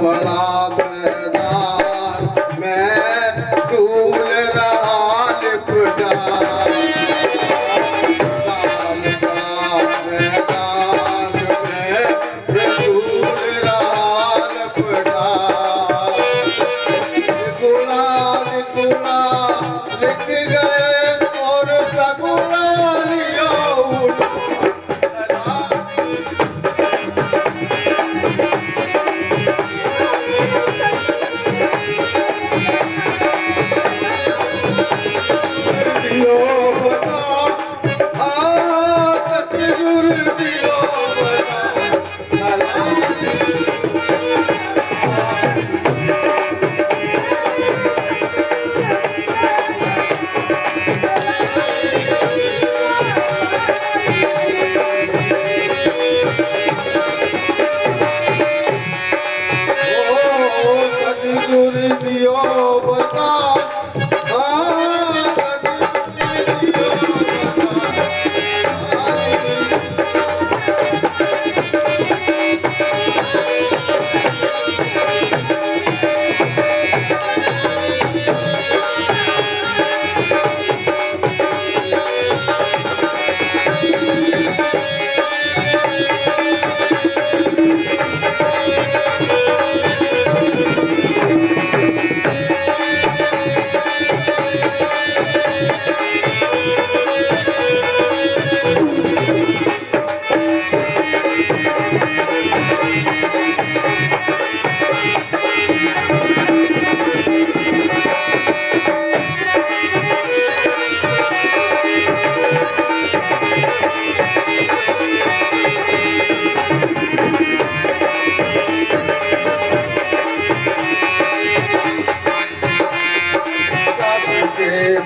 पड़ा मैदान में झूल रहा लिपटा, लाल पड़ा मैदान में झूल रहा लिपटा। गुणा गुणा लिख गए और सगुणा लिया उठा।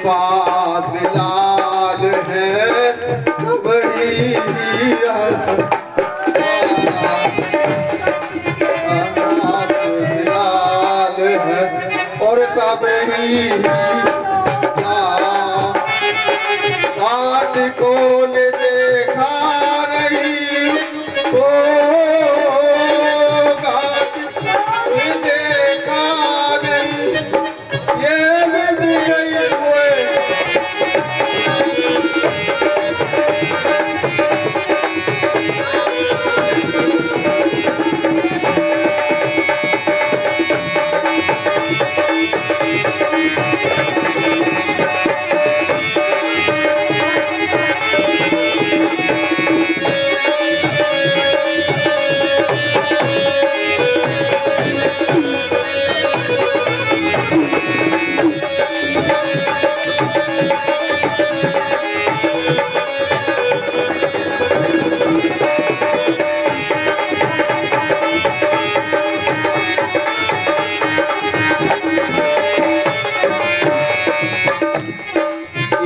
पास लाल है सब ही लाल है और सब ही काट कोल देखा नहीं तो काट देखा नहीं ये विद गई हुए।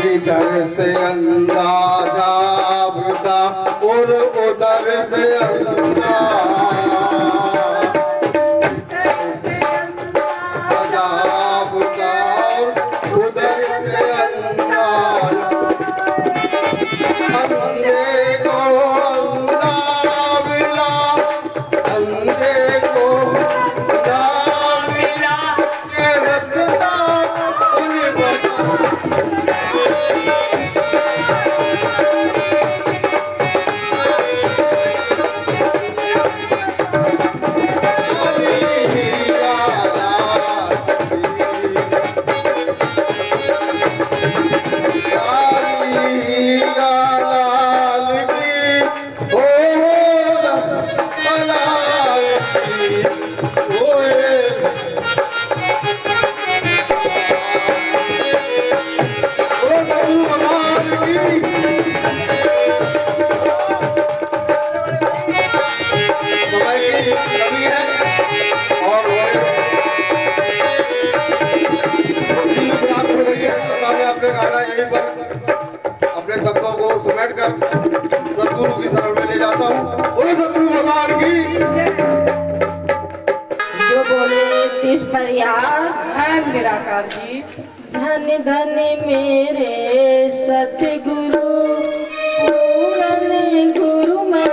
इधर से अंदाजा बुता और उधर से अंदाजा बुता और उधर से अंदाजा अंधे को अंधा मिला अंधे को अंधा मिला ये रास्ता उन्हें बता। अपने गाना यहीं पर अपने शब्दों को समेट कर सदगुरु की शरण में ले जाता हूँ। बोलो सदगुरु भगवान की। जो बोले तीस पर यार है निराकार जी। धन धन मेरे सतगुरु पूरन गुरु मैं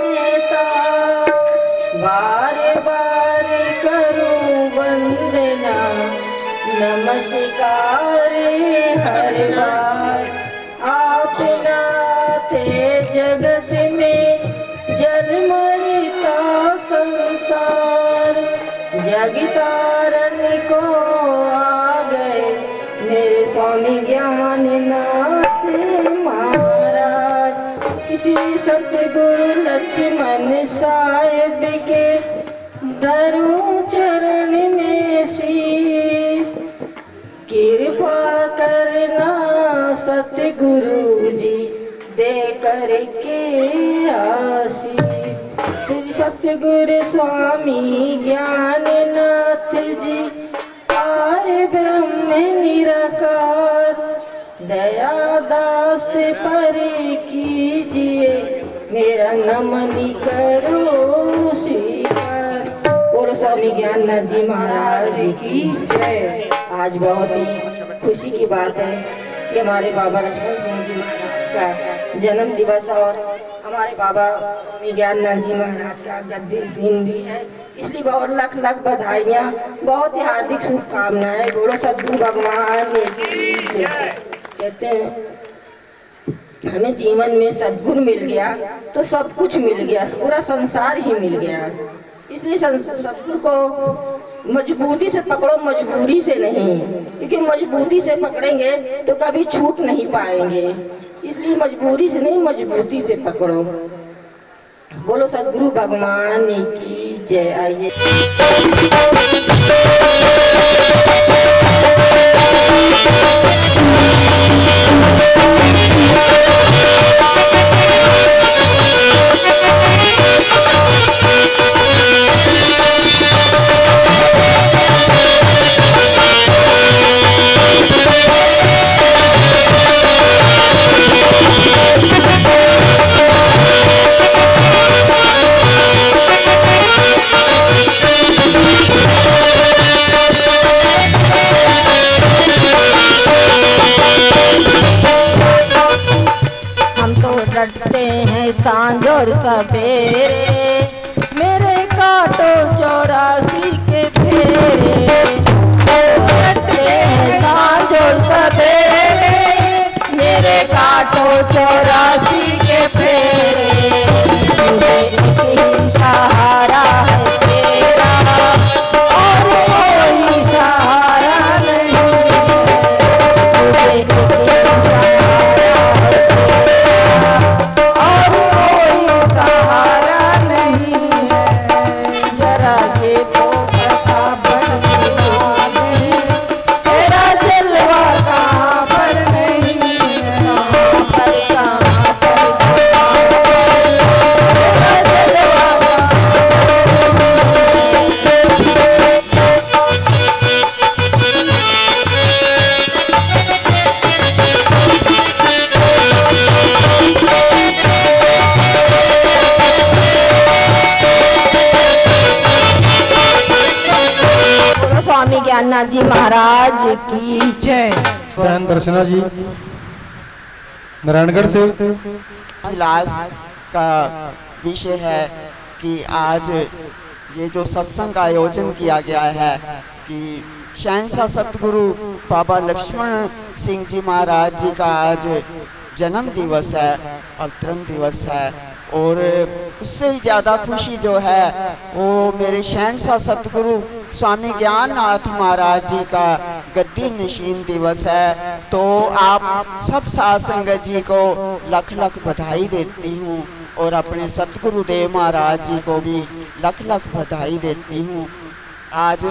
बार बार करूं अगितारण्य को आ गए मेरे स्वामी ज्ञाननाथ महाराज। किसी सतगुरु लक्ष्मण साहेब के धरू चरण में शीश। कृपा करना सतगुरु जी दे करके आशीष। श्री सतगुरु स्वामी ज्ञाननाथ जी पार ब्रह्म निराकार दया दास पर कीजिए मेरा नमन करो स्वीकार। बोलो स्वामी ज्ञाननाथ जी महाराज की जय। आज बहुत ही खुशी की बात है कि हमारे बाबा लक्ष्मण सिंह जी महाराज का जन्म दिवस और हमारे बाबा स्वामी ज्ञाननाथ जी महाराज का गद्दी दिन भी है, इसलिए बहुत लाख लाख बधाइयाँ, बहुत ही हार्दिक शुभकामनाएं। बोलो सद्गुरु भगवान की जय। कहते हैं हमें जीवन में सद्गुरु मिल गया तो सब कुछ मिल गया, पूरा संसार ही मिल गया। इसलिए सद्गुरु को मजबूती से पकड़ो, मजबूरी से नहीं, क्योंकि मजबूती से पकड़ेंगे तो कभी छूट नहीं पाएंगे। इसलिए मजबूरी से नहीं, मजबूती से पकड़ो। बोलो सद्गुरु भगवान की जय। आइए सांझ और सवेरे मेरे काटो 84 के फेरे। सांझ और सवेरे मेरे काटो 84 के फेरे। मुझे एक ही सहारा है तेरा और कोई सहारा नहीं है। मुझे एक ही सहारा है तेरा और कोई सहारा नहीं है। जरा ये तो बता बड़ा तेरा जलवा कहाँ पर नहीं है, कहाँ पर तेरा जलवा स्वामी ज्ञाननाथ जी महाराज की जय। बहन दर्शना जी नारायणगढ़ से इलाज का विषय है कि आज ये जो सत्संग का आयोजन किया गया है कि शहंशाह सतगुरु बाबा लक्ष्मण सिंह जी महाराज जी का आज जन्म दिवस है, अवतरण दिवस है। और उससे ही ज़्यादा खुशी जो है वो मेरे शहंशाह सतगुरु स्वामी ज्ञाननाथ महाराज जी का गद्दी नशीन दिवस है। तो आप सब साध संगत जी को लख लख बधाई देती हूँ और अपने सतगुरुदेव महाराज जी को भी लख लख बधाई देती हूँ। आज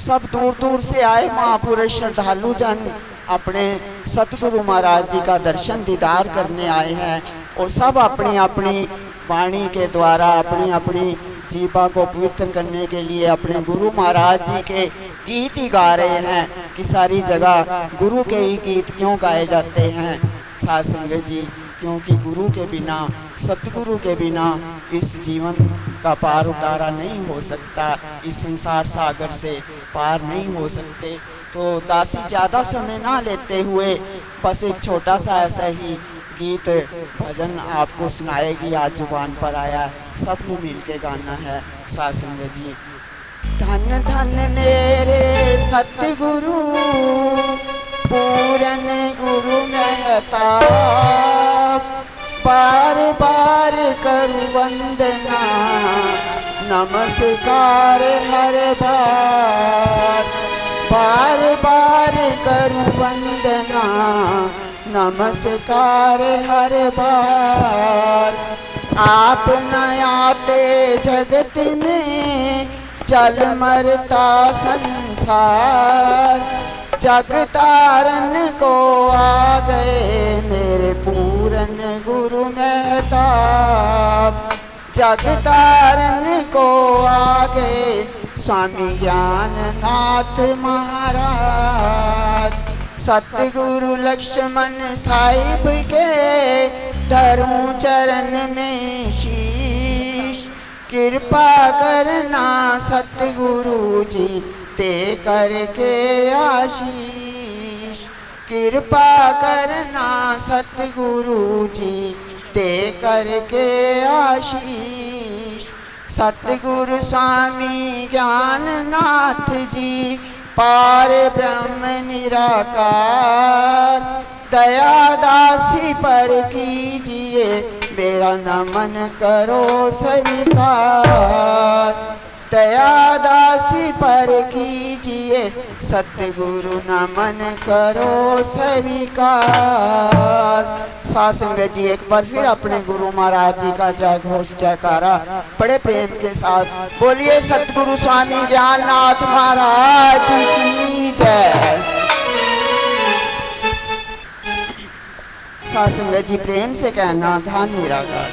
सब दूर दूर से आए महापुरुष श्रद्धालु जन अपने सतगुरु महाराज जी का दर्शन दीदार करने आए हैं और सब अपनी अपनी वाणी के द्वारा अपनी अपनी जीवा को पवित्र करने के लिए अपने गुरु महाराज जी के गीत ही गा रहे हैं कि सारी जगह गुरु के ही गीत क्यों गाए जाते हैं साध संगत जी, क्योंकि गुरु के बिना सतगुरु के बिना इस जीवन का पार उतारा नहीं हो सकता, इस संसार सागर से पार नहीं हो सकते। तो दासी ज़्यादा समय ना लेते हुए बस एक छोटा सा ऐसा ही गीत भजन आपको सुनाएगी, आज जुबान पर आया, सब ने मिल के गाना है साध संगत जी। धन धन मेरे सतगुरु पूरन गुरु महता, बार बार करूं वंदना नमस्कार हर बार, बार बार करूं वंदना, नमस्कार हर बार। आप न आते जगत में चल मरता संसार, जग तारन को आ गए मेरे पूरन गुरु मेहताब, जग तारन को आ गए स्वामी ज्ञाननाथ महाराज। सतगुरु लक्ष्मण साहिब के धरूं चरण में शीश, कृपा करना सतगुरु जी ते करके आशीष, कृपा करना सतगुरु जी ते करके आशीष। सतगुरु स्वामी ज्ञाननाथ जी पार ब्रह्म निराकार, दया दासी पर कीजिए मेरा नमन करो स्वीकार, दया दासी पर कीजिए सतगुरु नमन करो स्वीकार। साथ संगत जी एक बार फिर अपने गुरु महाराज जी का जय घोष जयकारा बड़े प्रेम के साथ बोलिए सतगुरु स्वामी ज्ञाननाथ महाराज की जय। साथ संगत जी प्रेम से कहना ध्यान निराकार।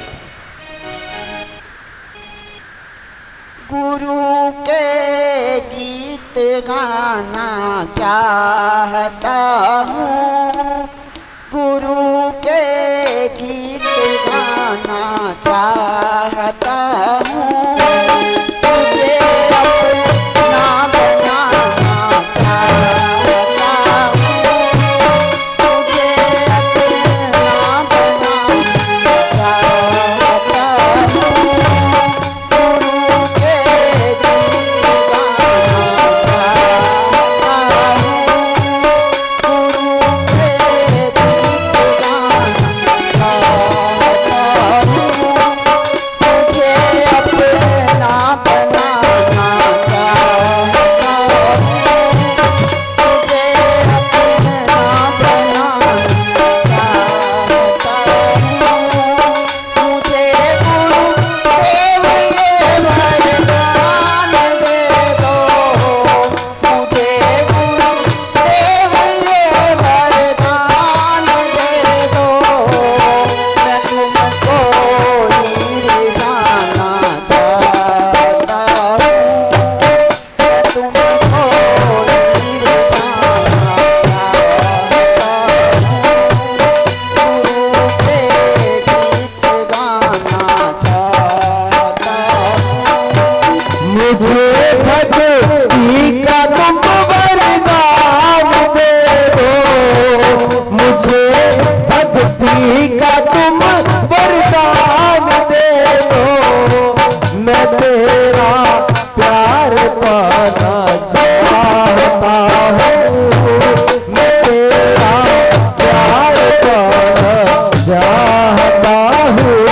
गुरु के गीत गाना चाहता हूँ, गुरु के गीत गाना चाहता हूँ, तुझे अपना बनाना चाहता हूँ, तुझे अपना बनाना चाहता हूँ। गुरु के गीत गाना चाहता हूँ, गुरु के गीत गाना चाहता हूँ, तुझे अपना बनाना चाहता हूँ, तुझे अपना बनाना चाहता हूँ। मुझे गुरुदेव ये वरदान दे दो, मुझे गुरुदेव ये वरदान दे दो, मैं तुमको हीर जाना चाहता हूँ, मैं तुमको हीर जाना चाहता हूँ। गुरु के गीत गाना चाहता हूँ। मुझे भक्ति का तुम वरदान दे दो, मुझे भक्ति का तुम वरदान दे दो, मैं तेरा प्यार पाना चाहता हूँ, मैं तेरा प्यार पाना चाहता हूँ।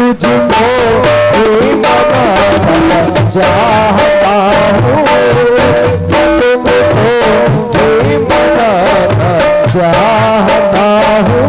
तुझको ही मनाना चाहता हूँ, तुमको ही मनाना चाहता हूँ।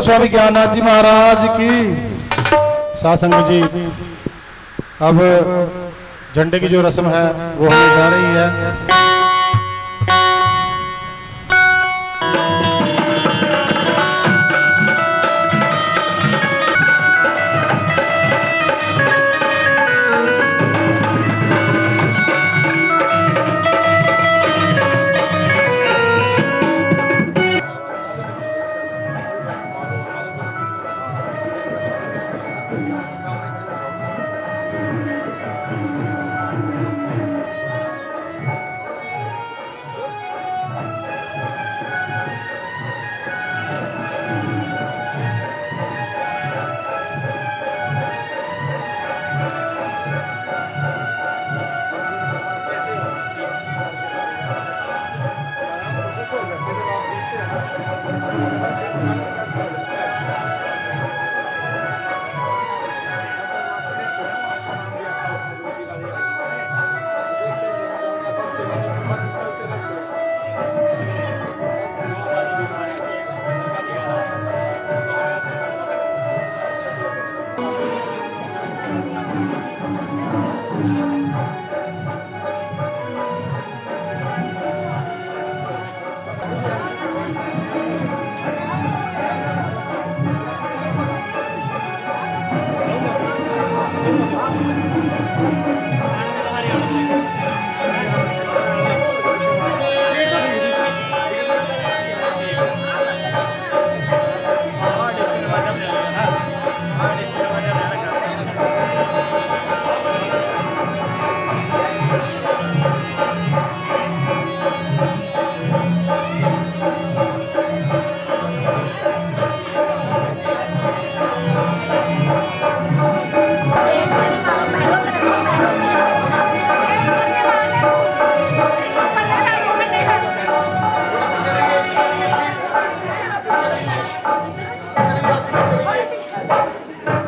स्वामी ज्ञाननाथ जी महाराज की। सासंग जी, अब झंडे की जो रस्म है वो होने जा रही है।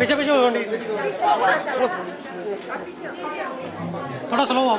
पीछे पीछे हो थोड़ा स्लो आओ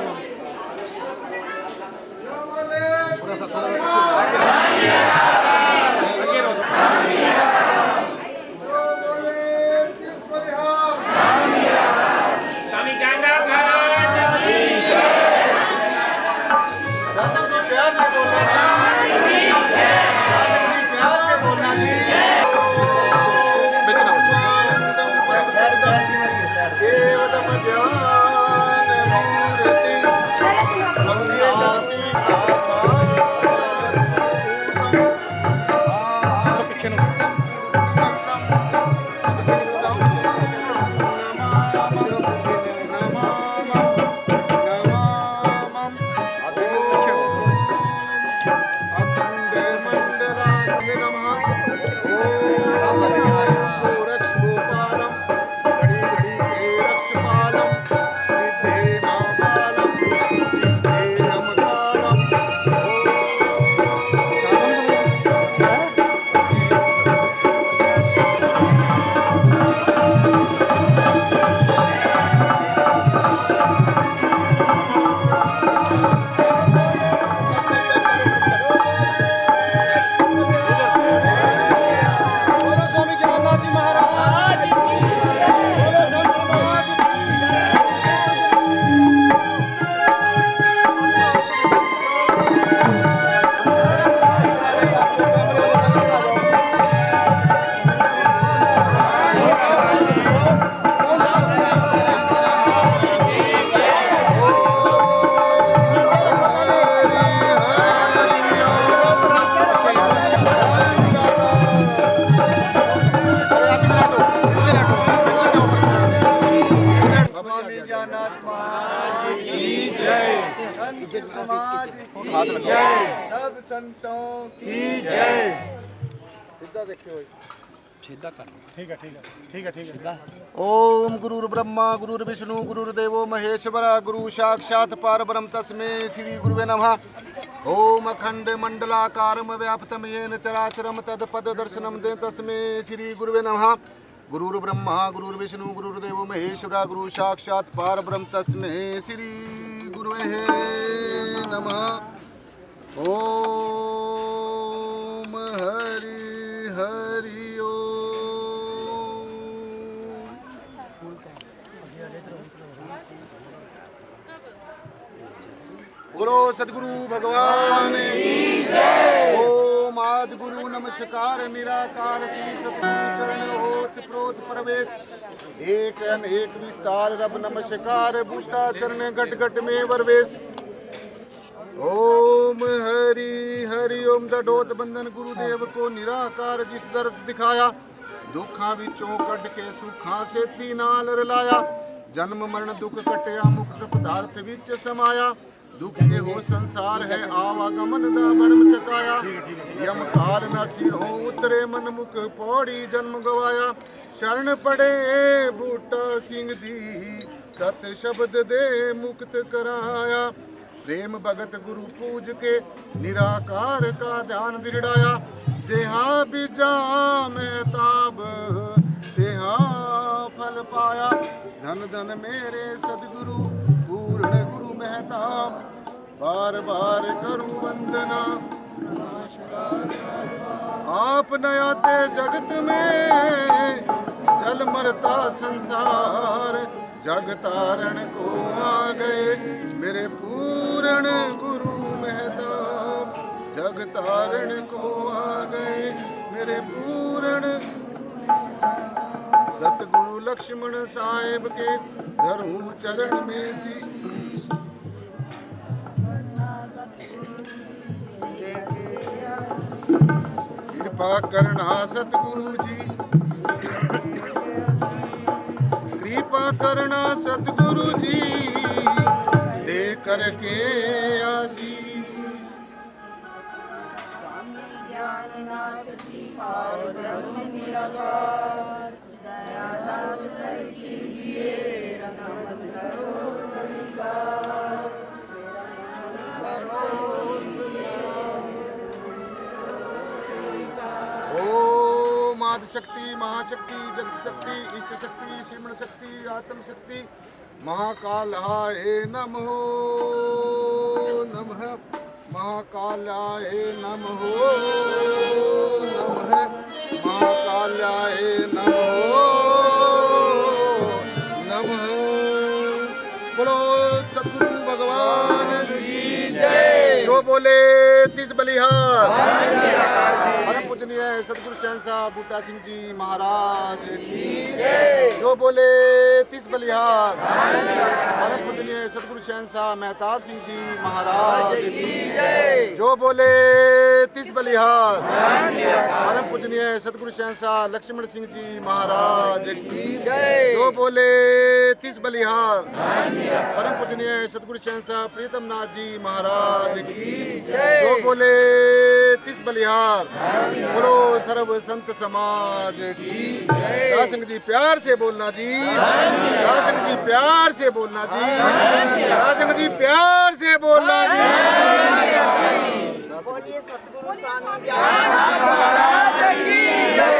समाज की जय, सब संतों की जय। सीधा देखियो ठीक है ठीक है। ओम गुरुर् ब्रह्मा गुरुर्विष्णु गुरुर्देवो महेश्वर गुरु साक्षात् परब्रह्म तस्मै श्री गुरुवे नमः। ओम अखंड मंडलाकारं व्याप्तं येन चराचरं तत्पद दर्शनं दे तस्मै श्री गुरुवे नमः। गुरुर् ब्रह्मा गुरुर्विष्णु गुरुर्देवो महेश्वर गुरु साक्षात् परब्रह्म तस्मै श्री गुरुवे नमः। ओम हरि हरि बोलो सदगुरु भगवान की जय। ओम आदि गुरु नमस्कार निराकार श्री सतगुरु चरण होत प्रोत प्रवेश एक अनेक विस्तार रब नमस्कार बूटा चरण घट घट में वरवेश। ओम हरि हरि ओम दडोत बंधन गुरुदेव को निराकार जिस दर्श दिखाया दुखा विचों कट के सुखा से तीनाल रलाया जन्म मरण दुख कटिया मुक्त पदार्थ विच समाया दुख ये हो संसार है आवागमन दा भरम चकाया यम काल न सिरों उतरे मन मुख पौड़ी जन्म गवाया शरण पड़े बूटा सिंह दी सत शब्द दे मुक्त कराया प्रेम भगत गुरु पूज के निराकार का ध्यान दृढ़ाया जेहा बिजा मेहताब तेहा फल पाया धन धन मेरे सदगुरु पूर्ण गुरु मेहताब बार बार करूं वंदना आप नयाते जगत में जल मरता संसार जग तारण को आ गए मेरे पूर्ण गुरु मेहताब जग तारण को आ गए मेरे पूर्ण सतगुरु लक्ष्मण साहेब के धरूं चरण में सी कृपा करना सतगुरु जी कृपा करना सतगुरु जी दे करके आशीष आदि शक्ति, महाशक्ति, जगत शक्ति, इष्ट शक्ति, श्रीमण शक्ति, आत्म शक्ति, महाकालाय नमः नमः, महाकालाय नमः नमः, महाकालाय नमः नमः। बोलो सद्गुरु भगवान की जय। जो बोले तिस बलिहार। परम पूजनीय सद्गुरु शहंशाह बूटा सिंह जी महाराज की जय। जो बोले तिस बलिहार। परम पूजनीय सद्गुरु शहंशाह मेहताब सिंह जी महाराज की जय। जो बोले तिस बलिहार। परम पूजनीय सद्गुरु शहंशाह लक्ष्मण सिंह जी महाराज की जय। जो बोले तिस बलिहार। परम पूजनीय सद्गुरु शहंशाह प्रीतम नाथ जी महाराज की जय। जो बोले तिस बलिहार। बोलो सर्व संत समाज की जय। सासंग जी प्यार से बोलना जी। सासंग जी प्यार से बोलना जी। सासंग जी प्यार से बोलना जी। बोलिए सतगुरु स्वामी ज्ञान महाराज की जय।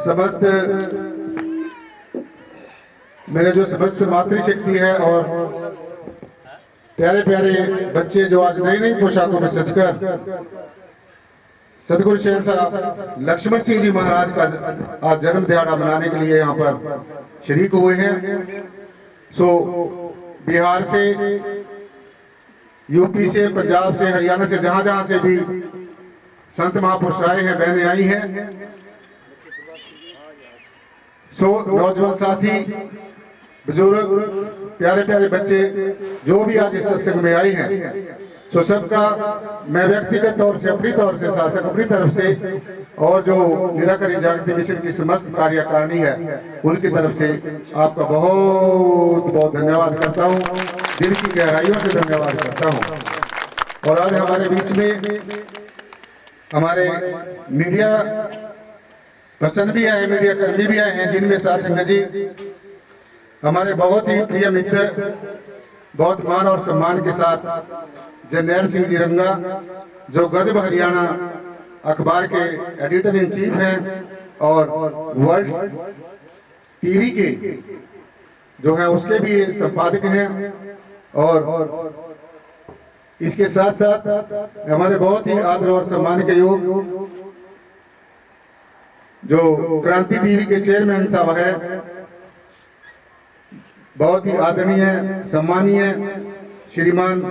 समस्त मेरे जो समस्त मातृशक्ति है और प्यारे प्यारे बच्चे जो आज नई नई पोशाकों में सजकर सदगुरु शहंशाह लक्ष्मण सिंह जी महाराज का आज जन्म दिहाड़ा मनाने के लिए यहाँ पर शरीक हुए हैं। सो बिहार से, यूपी से, पंजाब से, हरियाणा से, जहां जहां से भी संत महापुरुष आए हैं, बहनें आई हैं। सो नौजवान साथी, बुजुर्ग, प्यारे प्यारे बच्चे जो भी आज इस सत्संग में आए हैं, सो सबका मैं व्यक्तिगत तौर से, अपनी तौर से, शासक अपनी तरफ से और जो निराकरी जागृति मिशन की समस्त कार्यकारिणी है उनकी तरफ से आपका बहुत बहुत धन्यवाद करता हूं, दिल की गहराइयों से धन्यवाद करता हूं। और आज हमारे बीच में हमारे मीडिया पर्सन भी आए, मीडिया कर्मी भी आए हैं, जिनमें शासन जी हमारे बहुत ही प्रिय मित्र, बहुत मान और सम्मान के साथ जरनैल सिंह जी रंगा, जो गजब हरियाणा अखबार के एडिटर इन चीफ हैं और वर्ल्ड टीवी के जो है उसके भी संपादक हैं। और इसके साथ साथ हमारे बहुत ही आदर और सम्मान के योग जो क्रांति टीवी के चेयरमैन साहब है, बहुत ही आदरणीय सम्मानीय श्रीमान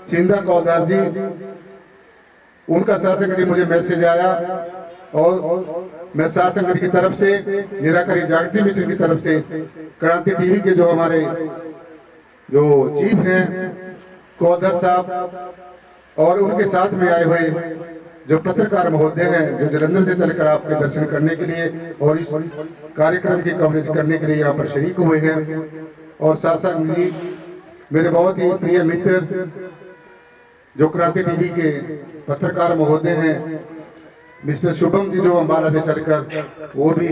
चिंदा कौलदार जी, उनका शासन जी मुझे मैसेज आया और मैं शासन की तरफ से, निराकरी जागृति मिशन की तरफ से, क्रांति टीवी के जो हमारे जो चीफ हैं कौलदार साहब और उनके साथ में आए हुए जो पत्रकार महोदय हैं, जो जलंधर से चलकर आपके दर्शन करने के लिए और इस कार्यक्रम की कवरेज करने के लिए यहाँ पर शरीक हुए हैं। और शासक जी मेरे बहुत ही प्रिय मित्र जो क्रांति टीवी के पत्रकार महोदय हैं, मिस्टर शुभम जी, जो अम्बाला से चलकर वो भी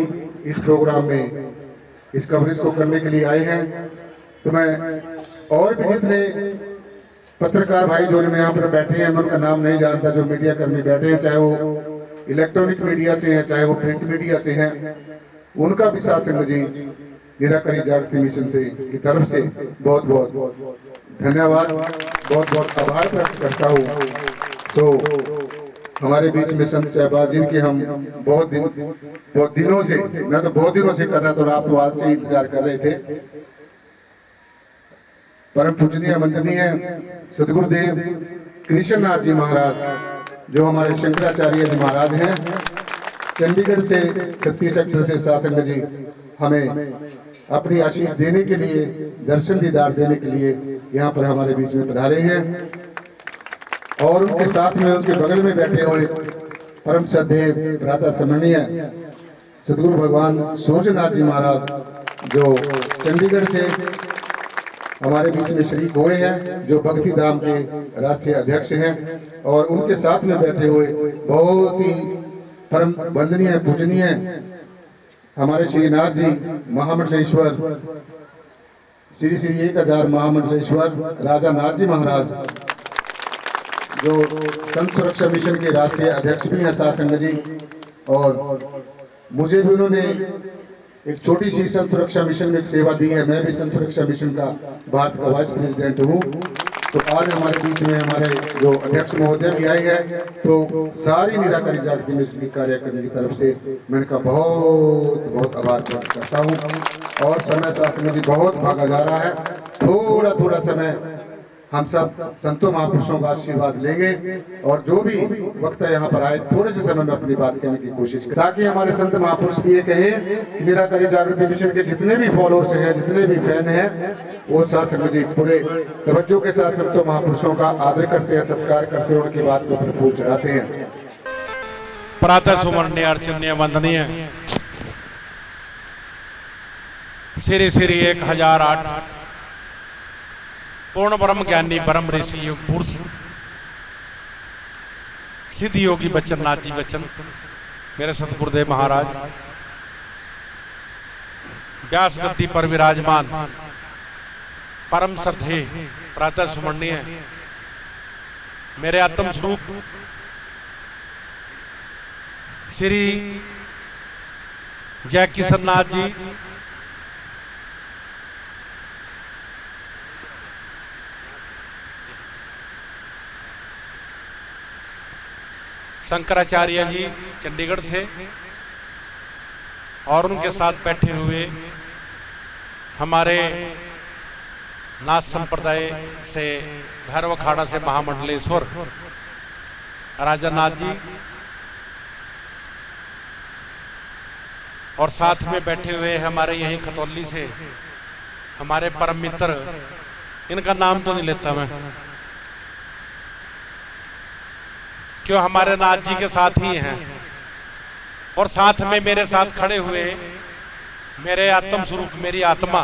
इस प्रोग्राम में इस कवरेज को करने के लिए आए हैं। तो मैं और भी जितने पत्रकार भाई जो मैं यहाँ पर बैठे हैं, मैं उनका नाम नहीं जानता, जो मीडिया कर्मी बैठे हैं, चाहे वो इलेक्ट्रॉनिक मीडिया से हैं, चाहे वो प्रिंट मीडिया से हैं, उनका भी शासन जी निराकरी जागृति मिशन से की तरफ से बहुत बहुत धन्यवाद, बहुत बहुत आभार व्यक्त करता हूँ। सो हमारे बीच में संत साहब जिनके हम बहुत दिनों से, मैं तो बहुत दिनों से कर रहा था और आप तो आज से इंतजार कर रहे थे। परम पूजनीय वंदनीय सदगुरुदेव कृष्णनाथ जी महाराज जो हमारे शंकराचार्य जी महाराज हैं, चंडीगढ़ से 36 सेक्टर से शासन जी हमें अपनी आशीष देने के लिए, दर्शन दीदार देने के लिए यहाँ पर हमारे बीच में पधारे हैं। और उनके साथ में उनके बगल में बैठे हुए परम श्रद्धेय प्रातः स्मरणीय सदगुरु भगवान सूर्यनाथ जी महाराज जो चंडीगढ़ से हमारे बीच में शरीक हुए हैं, जो भक्ति धाम के राष्ट्रीय अध्यक्ष हैं। और उनके साथ में बैठे हुए बहुत ही परम वंदनीय पूजनीय हमारे श्रीनाथ जी महामंडलेश्वर, श्री श्री 1000 महामंडलेश्वर राजा नाथ जी महाराज जो संत सुरक्षा मिशन के राष्ट्रीय अध्यक्ष भी हैं शासन जी। और मुझे भी उन्होंने एक छोटी सी संत सुरक्षा मिशन में एक सेवा दी है, मैं भी संत सुरक्षा मिशन का भारत का वाइस प्रेसिडेंट हूँ। तो आज हमारे बीच में हमारे जो अध्यक्ष महोदय भी आए हैं, तो सारी निराकरी जागृति मिशन की कार्यक्रम की तरफ से मैं इनका बहुत बहुत आभार व्यक्त करता हूँ। और समय शासन जी बहुत भागा जा रहा है, थोड़ा थोड़ा समय हम सब संतों महापुरुषों का आशीर्वाद लेंगे और जो भी वक्त है यहाँ पर आए थोड़े से समय में अपनी बात कहने की कोशिश करें, ताकि हमारे संत महापुरुष भी ये कहे कि निराकरी जागृति मिशन के जितने भी फॉलोअर्स हैं, जितने भी फैन हैं, वो शासन जी पूरे तवज्जो के साथ संतों महापुरुषों का आदर करते हैं, सत्कार करते हैं, उनकी बात को फूल चढ़ाते हैं। प्रातः सुमरणीय अर्चनीय वंदनीय श्री श्री 1008 पूर्ण ब्रह्म ज्ञानी परम ऋषि योग पुरुष सिद्ध योगी बच्चननाथ जी बच्चन, मेरे सतगुरुदेव महाराज व्यास गद्दी पर विराजमान परम श्रद्धेय प्रातः सुमरणीय मेरे आत्म स्वरूप श्री जय किशन नाथ जी, शंकराचार्य जी चंडीगढ़ से, और उनके साथ बैठे हुए हमारे नाथ संप्रदाय से भैरव अखाड़ा से महामंडलेश्वर राजा नाथ जी, और साथ में बैठे हुए हमारे यहीं खतौली से हमारे परम मित्र, इनका नाम तो नहीं लेता मैं, क्यों हमारे नाथ जी के साथ ही हैं, और साथ में मेरे साथ खड़े हुए मेरे आत्म स्वरूप, मेरी आत्मा।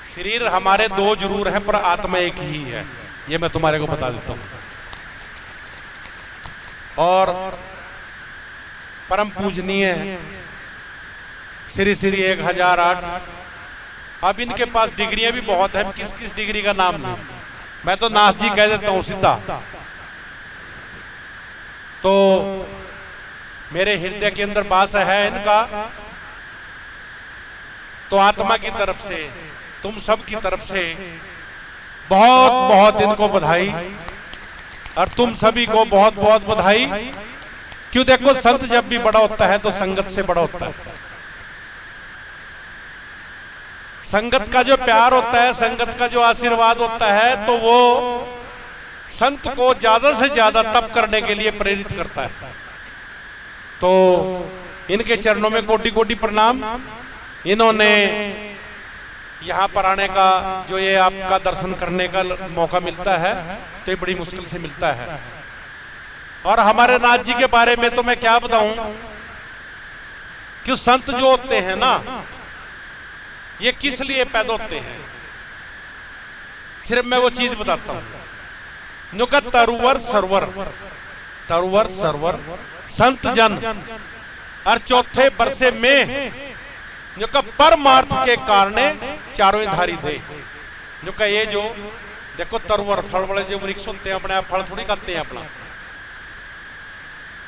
शरीर हमारे दो जरूर हैं पर आत्मा एक ही है, ये मैं तुम्हारे को बता देता हूं। और परम पूजनीय श्री श्री 1008, अब इनके पास डिग्रियां भी बहुत है, किस किस डिग्री का नाम नहीं, मैं तो नाथ जी कह देता हूं सीधा। तो मेरे हृदय के अंदर वास है इनका, तो आत्मा की तरफ से, तुम सब की तरफ से बहुत बहुत इनको बधाई, और तुम सभी को बहुत बहुत बधाई। क्यों, देखो संत जब भी बड़ा होता है तो संगत से बड़ा होता है। संगत का जो प्यार होता है, संगत का जो आशीर्वाद होता है, तो वो संत को ज्यादा से ज्यादा तप करने के लिए प्रेरित करता है। तो इनके चरणों में कोटि कोटि प्रणाम। इन्होंने यहाँ पर आने का, जो ये आपका दर्शन करने का मौका मिलता है, तो ये बड़ी मुश्किल से मिलता है। और हमारे नाथ जी के बारे में तो मैं क्या बताऊं, कि संत जो होते हैं ना, ये किस लिए पैदा होते हैं, सिर्फ मैं वो चीज बताता हूं। नुका तरुवर सरवर, तरुवर सरवर संत जन, और चौथे बरसे में जो का परमार्थ के कारणे चारों धारी थे। जो का ये जो देखो तरवर, फल वाले जो वृक्ष होते हैं अपने आप फल थोड़ी खाते हैं अपना।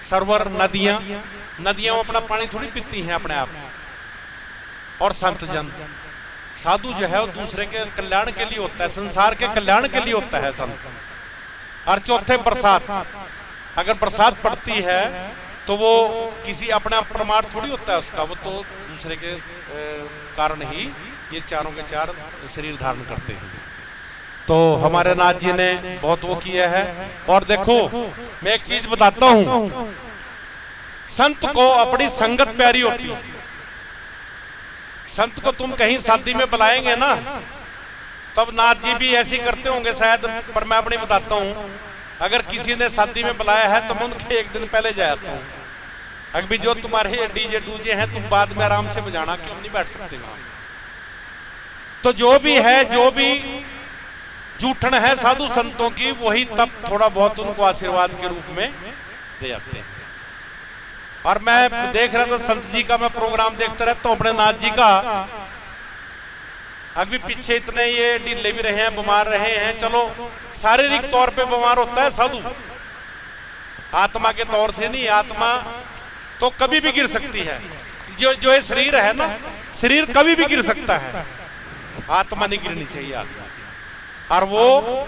सरवर नदियां, नदियां अपना पानी थोड़ी पीती हैं अपने आप। और संत जन, साधु जो है वो दूसरे के कल्याण के लिए होता है, संसार के कल्याण के लिए होता है संत। और चौथे बरसात, अगर बरसात पड़ती है तो वो किसी अपना परमार्थ थोड़ी होता है उसका, वो तो दूसरे के कारण ही ये चारों के चार शरीर धारण करते हैं। तो हमारे नाथ जी ने बहुत वो किया है। और देखो मैं एक चीज बताता हूं, संत को अपनी संगत प्यारी होती है। संत को तुम कहीं शादी में बुलाएंगे ना, तब नाथ जी भी ऐसे करते होंगे शायद, पर मैं अपनी बताता हूं। अगर किसी ने शादी में बुलाया है तो मैं उनके एक दिन पहले जाता हूं। अभी जो तुम्हारे डीजे डूजे हैं तुम बाद में आराम से बजाना, क्यों नहीं बैठ सकते वहां। तो जो भी है, जो भी जूठन है साधु संतों की, वही तब थोड़ा बहुत उनको आशीर्वाद के रूप में दे जाते हैं। और मैं देख रहा था संत जी का, मैं प्रोग्राम देखता रहता हूं अपने नाथ जी का। अभी पीछे इतने ये ढीले भी रहे हैं, बीमार रहे हैं। चलो शारीरिक तौर पे बीमार होता है साधु, आत्मा के तौर से नहीं। आत्मा तो कभी भी गिर सकती है, जो ये शरीर है ना, शरीर कभी भी गिर सकता है, आत्मा नहीं गिरनी चाहिए आत्मा। और वो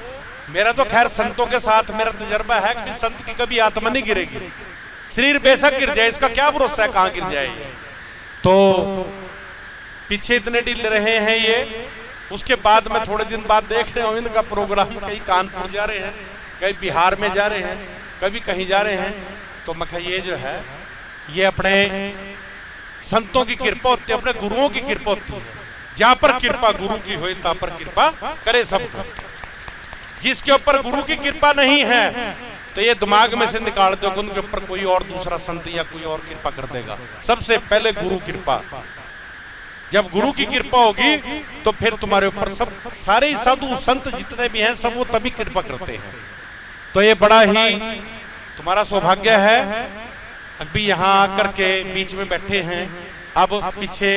मेरा तो खैर संतों के साथ मेरा तजर्बा है कि संत की कभी आत्मा नहीं गिरेगी। शरीर बेशक गिर जाए, इसका क्या भरोसा है कहां गिर जाए। तो पीछे इतने ढीले रहे हैं ये। उसके बाद में थोड़े दिन बाद देख रहे हो इनका प्रोग्राम, कहीं कानपुर जा रहे हैं, कहीं बिहार में जा रहे हैं, कभी कहीं जा रहे हैं। तो मैं ये जो है ये अपने संतों की कृपा होती है, अपने गुरुओं की कृपा होती है। जहां पर कृपा गुरु की हो, तहां पर कृपा करे सबको। जिसके ऊपर गुरु की कृपा नहीं है तो ये दिमाग में से निकाल दो, उनके ऊपर कोई और दूसरा संत या कोई और कृपा कर देगा। सबसे पहले गुरु कृपा, जब गुरु की कृपा होगी तो फिर तुम्हारे ऊपर सब सारे साधु संत जितने भी हैं सब वो तभी कृपा करते हैं। तो ये बड़ा ही तुम्हारा सौभाग्य है अभी यहाँ आकर के बीच में बैठे हैं। अब पीछे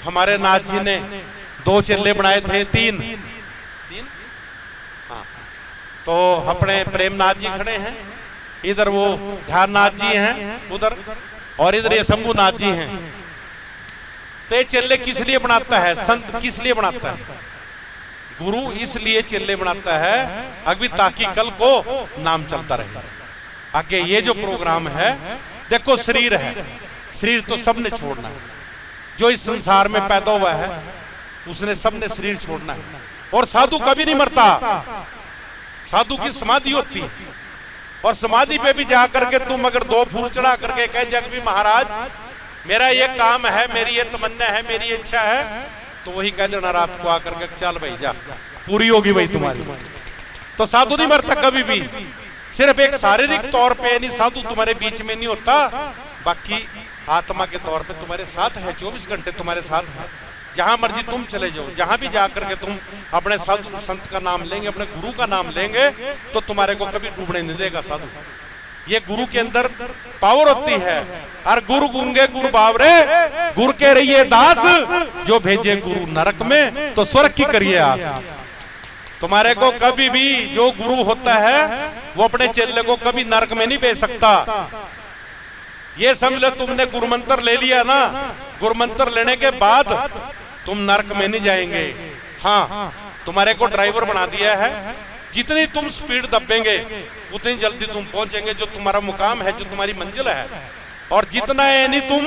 हमारे नाथ जी ने 2 चेले बनाए थे, 3 हाँ। तो अपने प्रेमनाथ जी खड़े हैं, इधर वो ध्याननाथ जी हैं उधर, और इधर ये शंभुनाथ जी हैं। तो ये चेले किस लिए बनाता है, संत किस लिए बनाता है? गुरु इसलिए चेले बनाता है अभी ताकि कल को नाम चलता रहे। आगे ये जो प्रोग्राम है, देखो शरीर है, शरीर तो सबने छोड़ना है। जो इस संसार में पैदा हुआ है उसने सबने शरीर छोड़ना है। और साधु कभी नहीं मरता, साधु की समाधि होती है। और समाधि पे भी जाकर के तुम अगर 2 फूल चढ़ा करके कह जग भी महाराज मेरा ये काम है, मेरी ये तमन्ना है, मेरी इच्छा है, तो वही कह देना रात को आकर के चल भाई जा, पूरी होगी भाई तुम्हारी। तो साधु नहीं मरता कभी भी, सिर्फ एक शारीरिक तौर पे नहीं, साधु तुम्हारे बीच में नहीं होता, बाकी आत्मा के तौर पे तुम्हारे साथ है, 24 घंटे तुम्हारे साथ है। जहां मर्जी तुम चले जाओ, जहां भी जाकर के तुम अपने साधु संत का नाम लेंगे, अपने गुरु का नाम लेंगे, तो तुम्हारे को कभी डूबने नहीं देगा साधु। ये गुरु के अंदर पावर होती है। और गुरु गूंगे गुरु बावरे, गुरु के रहिए दास, जो भेजे गुरु नरक में तो स्वर्ग की करिए आस। तुम्हारे को कभी भी जो गुरु होता है वो अपने चेले को कभी नरक में नहीं भेज सकता। ये समझ लो तुमने गुरु मंत्र ले लिया ना, गुरु मंत्र लेने के बाद तुम नरक में नहीं जाएंगे। हाँ, तुम्हारे को ड्राइवर बना दिया है, जितनी तुम स्पीड दबेंगे उतनी जल्दी तुम पहुंचेंगे जो तुम्हारा मुकाम है, जो तुम्हारी मंजिल है। और जितना है नहीं तुम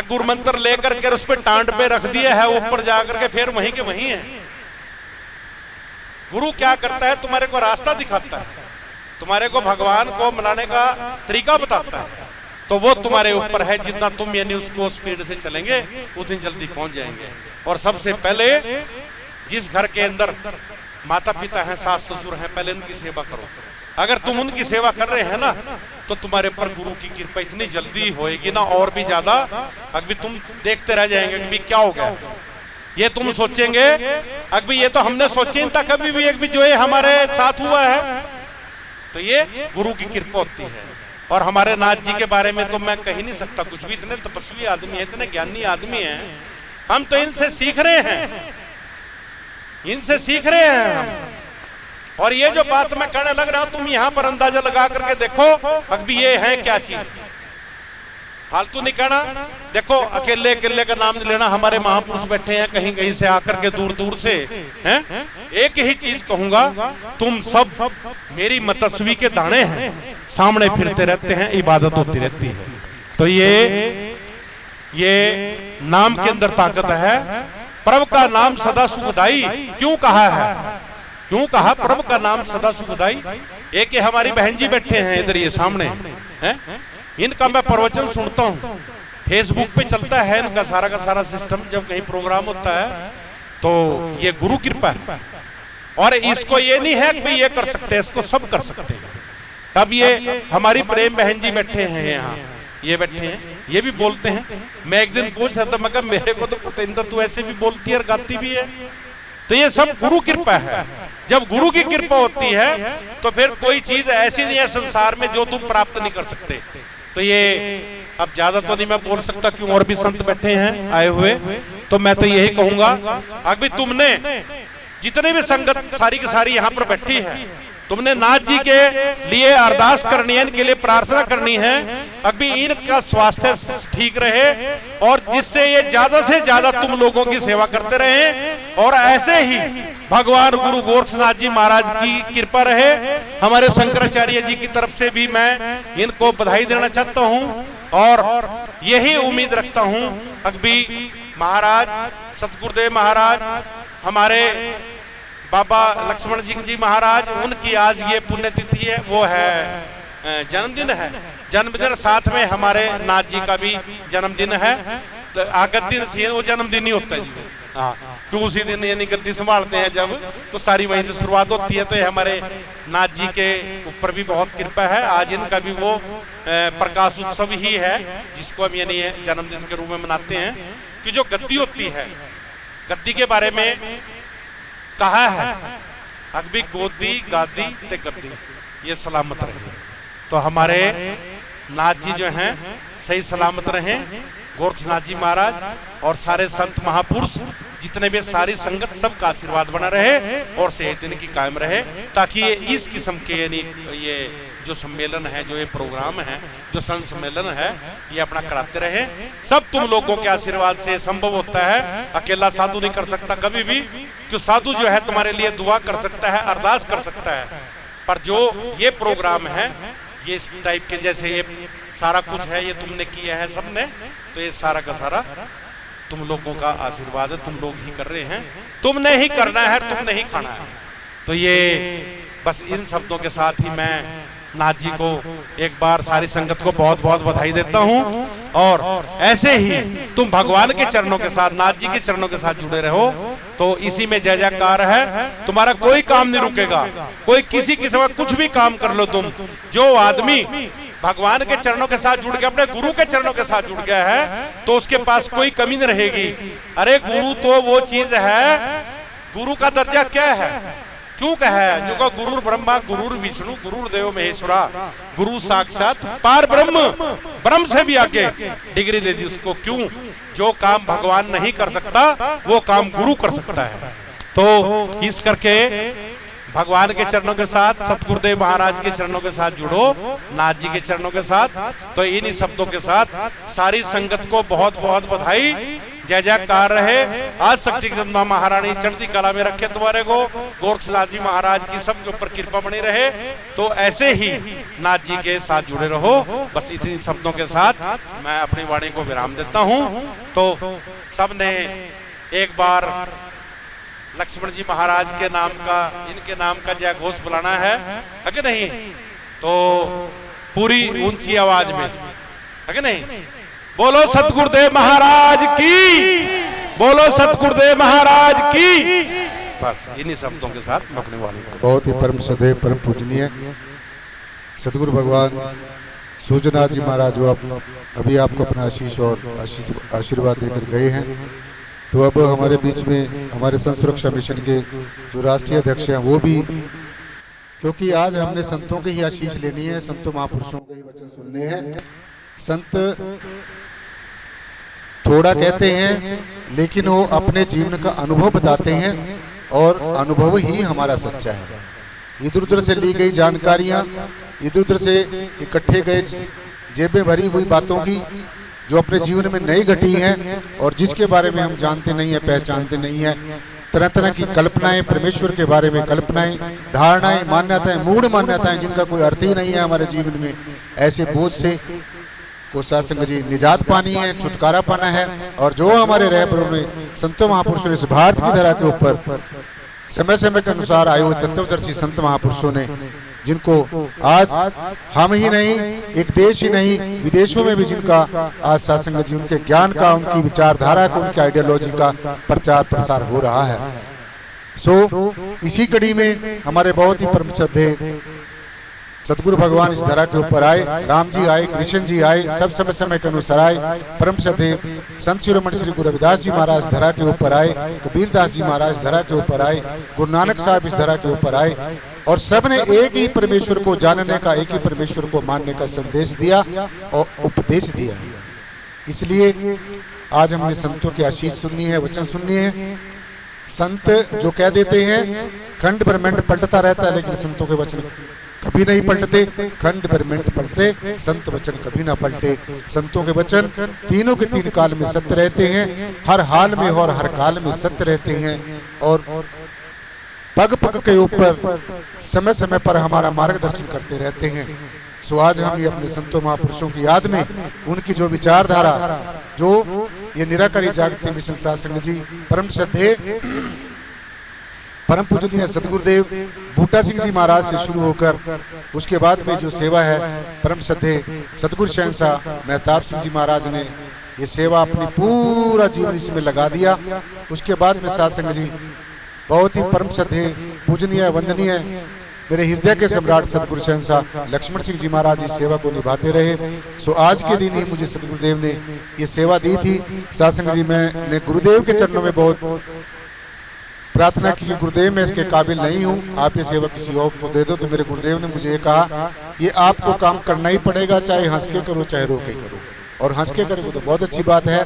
गुरु मंत्र लेकर के उस पर टांड पे रख दिया है, ऊपर जाकर के फिर वहीं के वहीं है। गुरु क्या करता है, तुम्हारे को रास्ता दिखाता है, तुम्हारे को भगवान को मनाने का तरीका बताता है। तो वो तुम्हारे ऊपर है, जितना तुम यानी उसको स्पीड से चलेंगे उतनी जल्दी पहुंच जाएंगे। और सबसे पहले जिस घर के अंदर माता पिता हैं, सास ससुर हैं, पहले उनकी सेवा करो। अगर तुम उनकी सेवा कर रहे हैं ना, तो तुम्हारे ऊपर गुरु की कृपा इतनी जल्दी होएगी ना, और भी ज्यादा। अभी तुम देखते रह जाएंगे कि क्या हो गया, ये तुम सोचेंगे अभी ये तो हमने सोचे नहीं था कभी भी, एक भी जो ये हमारे साथ हुआ है। तो ये गुरु की कृपा होती है। और हमारे नाथ जी के बारे में तो मैं कह नहीं सकता कुछ भी, इतने तपस्वी आदमी है, इतने ज्ञानी आदमी हैं, हम तो इनसे सीख रहे हैं, इनसे सीख रहे हैं हम। और ये जो बात मैं कहने लग रहा हूं, तुम यहां पर अंदाजा लगा करके देखो अभी ये है क्या चीज, फालतू नहीं कहना। देखो अकेले अकेले का नाम नहीं लेना, हमारे महापुरुष बैठे हैं कहीं कहीं से आकर के, दूर दूर से हैं। एक ही चीज कहूंगा, तुम सब मेरी मतस्वी के दाने हैं, सामने फिरते रहते हैं, इबादत होती रहती है। तो ये नाम के अंदर ताकत है। प्रभु का नाम सदा सुखदाई क्यों कहा है, क्यों कहा प्रभु का नाम सदा सुखदाई? एक ये हमारी बहन जी बैठे हैं इधर ये सामने हैं, इनका मैं प्रवचन सुनता हूँ, फेसबुक पे चलता है इनका सारा का सारा सिस्टम, जब कहीं प्रोग्राम होता है तो ये गुरु कृपा है। और इसको ये नहीं है कि ये कर सकते हैं, इसको सब कर सकते हैं। अब ये हमारी प्रेम बहन जी बैठे हैं यहाँ, ये बैठे हैं, ये भी बोलते हैं। मैं एक दिन पूछ रहा था, मैं कहा मेरे को तो पता नहीं था तू ऐसे भी बोलती है और गाती भी है। तो ये सब गुरु कृपा है। जब गुरु की कृपा होती है तो फिर कोई चीज ऐसी नहीं है संसार में जो तुम प्राप्त नहीं कर सकते। तो ये अब ज्यादा तो नहीं मैं बोल सकता, क्यों और भी संत बैठे हैं आए हुए। तो मैं तो यही कहूंगा, अभी तुमने जितने भी संगत सारी की सारी यहाँ पर बैठी है, तुमने नाथ जी के लिए अरदास करनी है, इनके लिए प्रार्थना करनी है अभी इनका स्वास्थ्य ठीक रहे, और जिससे ये ज्यादा से ज्यादा तुम लोगों की सेवा करते रहे। और ऐसे ही भगवान गुरु गोरक्षनाथ जी महाराज की कृपा रहे। हमारे शंकराचार्य जी की तरफ से भी मैं इनको बधाई देना चाहता हूँ, और यही उम्मीद रखता हूँ अभी महाराज सतगुरुदेव महाराज, हमारे बाबा लक्ष्मण सिंह जी महाराज, उनकी आज ये पुण्यतिथि है, वो है जन्मदिन है। जन्मदिन साथ में हमारे नाथ जी का भी जन्मदिन है। तो आगत दिन से वो जन्मदिन ही होता है जी। हाँ, क्यों उसी दिन यानी गद्दी संभालते हैं जब, तो सारी वहीं से शुरुआत होती है। तो ये हमारे नाथ जी के ऊपर भी बहुत कृपा है। आज इनका भी वो प्रकाश उत्सव ही है जिसको हम यानी जन्मदिन के रूप में मनाते हैं। कि जो गद्दी होती है, गद्दी के बारे में कहा है अकबी गोदी गादी ते गद्दी ये सलामत रहे। तो हमारे नाथ जी जो हैं सही सलामत रहे, गोरक्षनाथ जी महाराज और सारे संत महापुरुष जितने भी सारी संगत सबका आशीर्वाद बना रहे और सेहत इनकी कायम रहे, ताकि ये इस किस्म के यानी ये जो सम्मेलन है, जो ये प्रोग्राम है, जो संत सम्मेलन है, ये अपना कराते रहे। सब तुम लोगों के आशीर्वाद से संभव होता है। अकेला साधु नहीं कर सकता कभी भी, क्यों साधु जो है तुम्हारे लिए दुआ कर सकता है, अरदास कर सकता है, पर जो ये प्रोग्राम है, ये इस टाइप के जैसे ये सारा कुछ है, ये तुमने किया है सबने, तो ये सारा का सारा तुम लोगों का आशीर्वाद है, तुम लोग ही कर रहे हैं, तुमने ही करना है, तुमने ही खाना है। तो ये बस इन शब्दों के साथ ही मैं नाथ जी को एक बार सारी संगत को बहुत बहुत बधाई देता हूं। और ऐसे ही तुम भगवान के चरणों के साथ, नाथ जी के चरणों के साथ जुड़े रहो, तो इसी में जय जयकार है। तुम्हारा कोई काम नहीं रुकेगा, कोई किसी किस्म का कुछ भी काम कर लो तुम। जो आदमी भगवान के चरणों के साथ जुड़ गया, अपने गुरु के चरणों के साथ जुड़ गया है, तो उसके पास कोई कमी नहीं रहेगी। अरे गुरु तो वो चीज है, गुरु का दर्जा क्या है, क्यों कहा है, जो का गुरु ब्रह्मा गुरु विष्णु गुरु देव महेश्वरा, गुरु साक्षात पार ब्रह्म, ब्रह्म से भी आगे डिग्री दे दी उसको। क्यों? जो काम भगवान नहीं कर सकता वो काम गुरु कर सकता है। तो इस करके भगवान के चरणों के साथ, सतगुरुदेव महाराज के चरणों के साथ जुड़ो, नाथ जी के चरणों के साथ। तो इन्हीं शब्दों के साथ सारी संगत को बहुत बहुत बधाई, जय जयकार रहे। आज शक्ति महारानी चढ़ती कला में रखे तुम्हारे को, गोरखनाथ जी महाराज की सबके ऊपर कृपा बनी रहे। तो ऐसे ही नाथ जी के साथ जुड़े रहो। बस इतनी शब्दों के साथ मैं अपनी वाणी को विराम देता हूँ। तो सबने एक बार लक्ष्मण जी महाराज के नाम का, इनके नाम का जय घोष बुलाना है कि नहीं? तो पूरी ऊंची आवाज में, है कि नहीं? बोलो सतगुरुदेव महाराज की, बोलो सतगुरुदेव महाराज की। बस इन्हीं शब्दों के साथ मैं अपने वाणी को बहुत ही परम सदैव परम पूजनीय सतगुरु भगवान सूर्यनाथ जी महाराज, जो अभी आपको अपना आशीष और आशीर्वाद देकर गए हैं। तो अब हमारे बीच में हमारे संत सुरक्षा मिशन के जो राष्ट्रीय अध्यक्ष हैं वो भी, क्योंकि आज हमने संतों के ही आशीष लेनी है, संतों महापुरुषों के ही वचन सुनने हैं। संत थोड़ा कहते हैं लेकिन वो अपने जीवन का अनुभव बताते हैं, और अनुभव ही हमारा सच्चा है। इधर उधर से ली गई जानकारियां, इधर उधर से इकट्ठे गए जेबें भरी हुई बातों की, जो अपने जीवन में नहीं घटी हैं और जिसके बारे में हम जानते नहीं है, पहचानते नहीं है। तरह तरह की कल्पनाएं, परमेश्वर के बारे में कल्पनाएं, धारणाएं, मान्यताएं, मूढ़ मान्यताएं, जिनका कोई अर्थ ही नहीं है हमारे जीवन में। ऐसे बोझ से को सासंग जी निजात पानी है, छुटकारा पाना है। और जो हमारे रहबरों में संतों महापुरुषों ने इस भारत की धरा के ऊपर समय समय के अनुसार आए हुए तत्वदर्शी संत महापुरुषों ने, जिनको आज हम ही नहीं, एक देश ही नहीं, विदेशों में भी जिनका आज सासंग जी, उनके ज्ञान का, उनकी विचारधारा का, उनकी आइडियोलॉजी का प्रचार प्रसार हो रहा है। सो इसी कड़ी में हमारे बहुत ही परम श्रद्धेय सतगुरु भगवान इस धरा के ऊपर आए, राम जी आए, कृष्ण जी आए, सब समय समय के अनुसार आए। परम श्रद्धेय संत शिरोमणि श्री गुरु रविदास जी महाराज धरा के ऊपर आए, कबीर दास जी महाराज धरा के ऊपर आए, गुरु नानक साहब इस धरा के ऊपर आए, और सबने एक ही परमेश्वर को जानने का, एक ही परमेश्वर को मानने का संदेश दिया और उपदेश दिया। इसलिए आज हमने संतों की आशीष सुननी है, वचन सुननी है। संत जो कह देते हैं खंड ब्रह्मांड पलटता रहता है, लेकिन संतों के वचन कभी नहीं पलटते। खंड ब्रह्मांड पलटे, संत वचन कभी ना पलटे। संतों के वचन तीनों के तीन काल में सत्य रहते हैं, हर हाल में और हर काल में सत्य रहते हैं, और पग पग के ऊपर समय समय पर हमारा मार्गदर्शन करते रहते हैं। सो आज हम ये अपने संतों महापुरुषों की याद में उनकी जो विचारधारा, जो ये निराकारी जागृति मिशन सासंग जी, परम श्रद्धेय परम पूजनीय सतगुरुदेव बूटा सिंह जी महाराज से शुरू होकर उसके बाद में जो सेवा है, परम श्रद्धेय सतगुरु शहंशाह मेहताब सिंह जी महाराज ने ये सेवा अपनी पूरा जीवन इसमें लगा दिया। उसके बाद में सासंग जी बहुत ही परम श्रद्धेय पूजनीय वंदनीय मेरे हृदय के सम्राट सतगुरु शहंशाह लक्ष्मण सिंह जी महाराज इस सेवा को निभाते रहे। सो आज के दिन ही मुझे सतगुरुदेव ने ये सेवा दी थी। सासंग जी मैंने गुरुदेव के चरणों में बहुत प्रार्थना की कि गुरुदेव मैं इसके काबिल नहीं हूँ, आप ये सेवा किसी और को दे दो। तो मेरे गुरुदेव ने मुझे ये कहा, ये आपको काम करना ही पड़ेगा, चाहे हंस के करो चाहे रो के करो। और हंस के करोगे तो बहुत अच्छी बात है।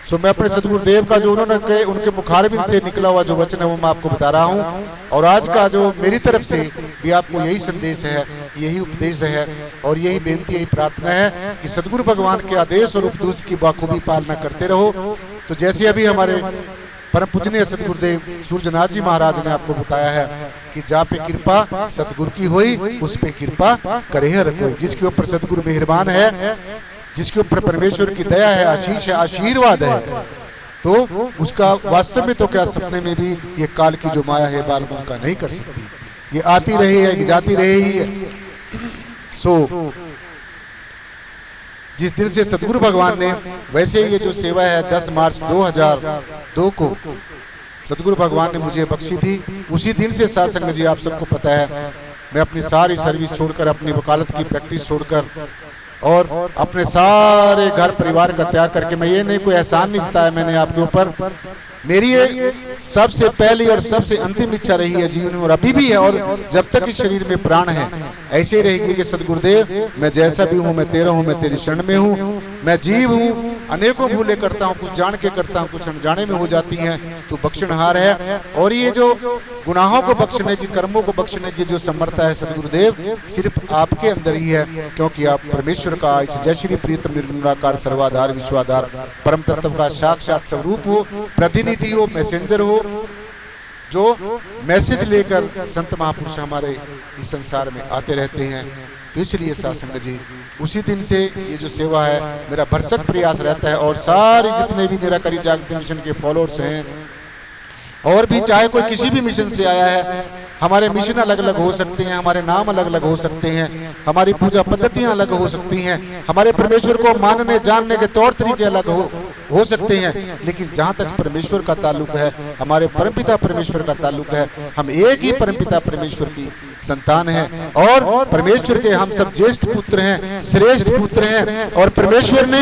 सो मैं अपने सदगुरुदेव का जो उन्होंने उनके मुखारबिन से निकला हुआ जो वचन है वो मैं आपको बता रहा हूँ। और आज का जो मेरी तरफ से भी आपको यही संदेश है, यही उपदेश है और यही बेनती, यही प्रार्थना है कि सदगुरु भगवान के आदेश और उपदेश की बाखूबी पालना करते रहो। तो जैसे अभी हमारे परम पूजनीय सदगुरुदेव सूरजनाथ जी महाराज ने आपको बताया है कि जा पे कृपा सतगुरु की होई उस पे कृपा करे हर कोई। जिसके ऊपर सतगुरु मेहरबान है, जिसके ऊपर परमेश्वर की दया है, आशीष है, आशीर्वाद है, तो उसका वास्तव में तो क्या सपने में भी ये काल की जो माया है बाल का नहीं कर सकती। ये आती रही है, जाती रही है। सो जिस दिन से सदगुरु भगवान ने, वैसे ये जो सेवा है 10 मार्च 2002 को सदगुरु भगवान ने मुझे बख्शी थी, उसी दिन से साथ संगत जी आप सबको पता है मैं अपनी सारी सर्विस छोड़कर, अपनी वकालत की प्रैक्टिस छोड़कर और अपने सारे घर परिवार का त्याग करके, मैं ये नहीं कोई एहसान नहीं जताया मैंने आपके ऊपर, मेरी ये सबसे पहली और सबसे अंतिम इच्छा रही है जीवन में और अभी भी है और जब तक इस शरीर में प्राण है ऐसे ही रहेगी कि सदगुरुदेव मैं जैसा भी हूँ, मैं तेरा हूँ, मैं तेरी शरण में हूँ, मैं जीव हूँ, अनेकों भूले करता हूँ, कुछ जान के करता हूँ, कुछ अनजाने में हो जाती हैं, तो बख्शनहार है। और ये जो गुनाहों को बख्शने की, कर्मों को बख्शने की जो समर्था है सदगुरुदेव सिर्फ आपके अंदर ही है, क्योंकि आप परमेश्वर का इस जय श्री प्रीतम निर्गुणाकार सर्वाधार विश्वाधार परम तत्व का साक्षात स्वरूप हो, प्रतिनिधि हो, मैसेंजर हो, जो मैसेज लेकर संत महापुरुष हमारे इस संसार में आते रहते हैं। तो इसलिए साथ संगत जी उसी दिन से ये जो सेवा है मेरा भरसक प्रयास रहता है और सारे जितने भी निराकारी जागृति मिशन के फॉलोअर्स हैं और भी चाहे कोई किसी भी मिशन से आया है, हमारे मिशन अलग अलग हो सकते हैं, हमारे नाम अलग अलग हो सकते हैं, हमारी पूजा पद्धतियां अलग हो सकती हैं, हमारे परमेश्वर को मानने जानने के तौर तरीके अलग हो सकते हैं, लेकिन जहां तक परमेश्वर का ताल्लुक है, हमारे परमपिता परमेश्वर का ताल्लुक है, हम एक ही परमपिता परमेश्वर की संतान हैं और परमेश्वर के हम सब ज्येष्ठ पुत्र हैं, श्रेष्ठ पुत्र हैं और परमेश्वर ने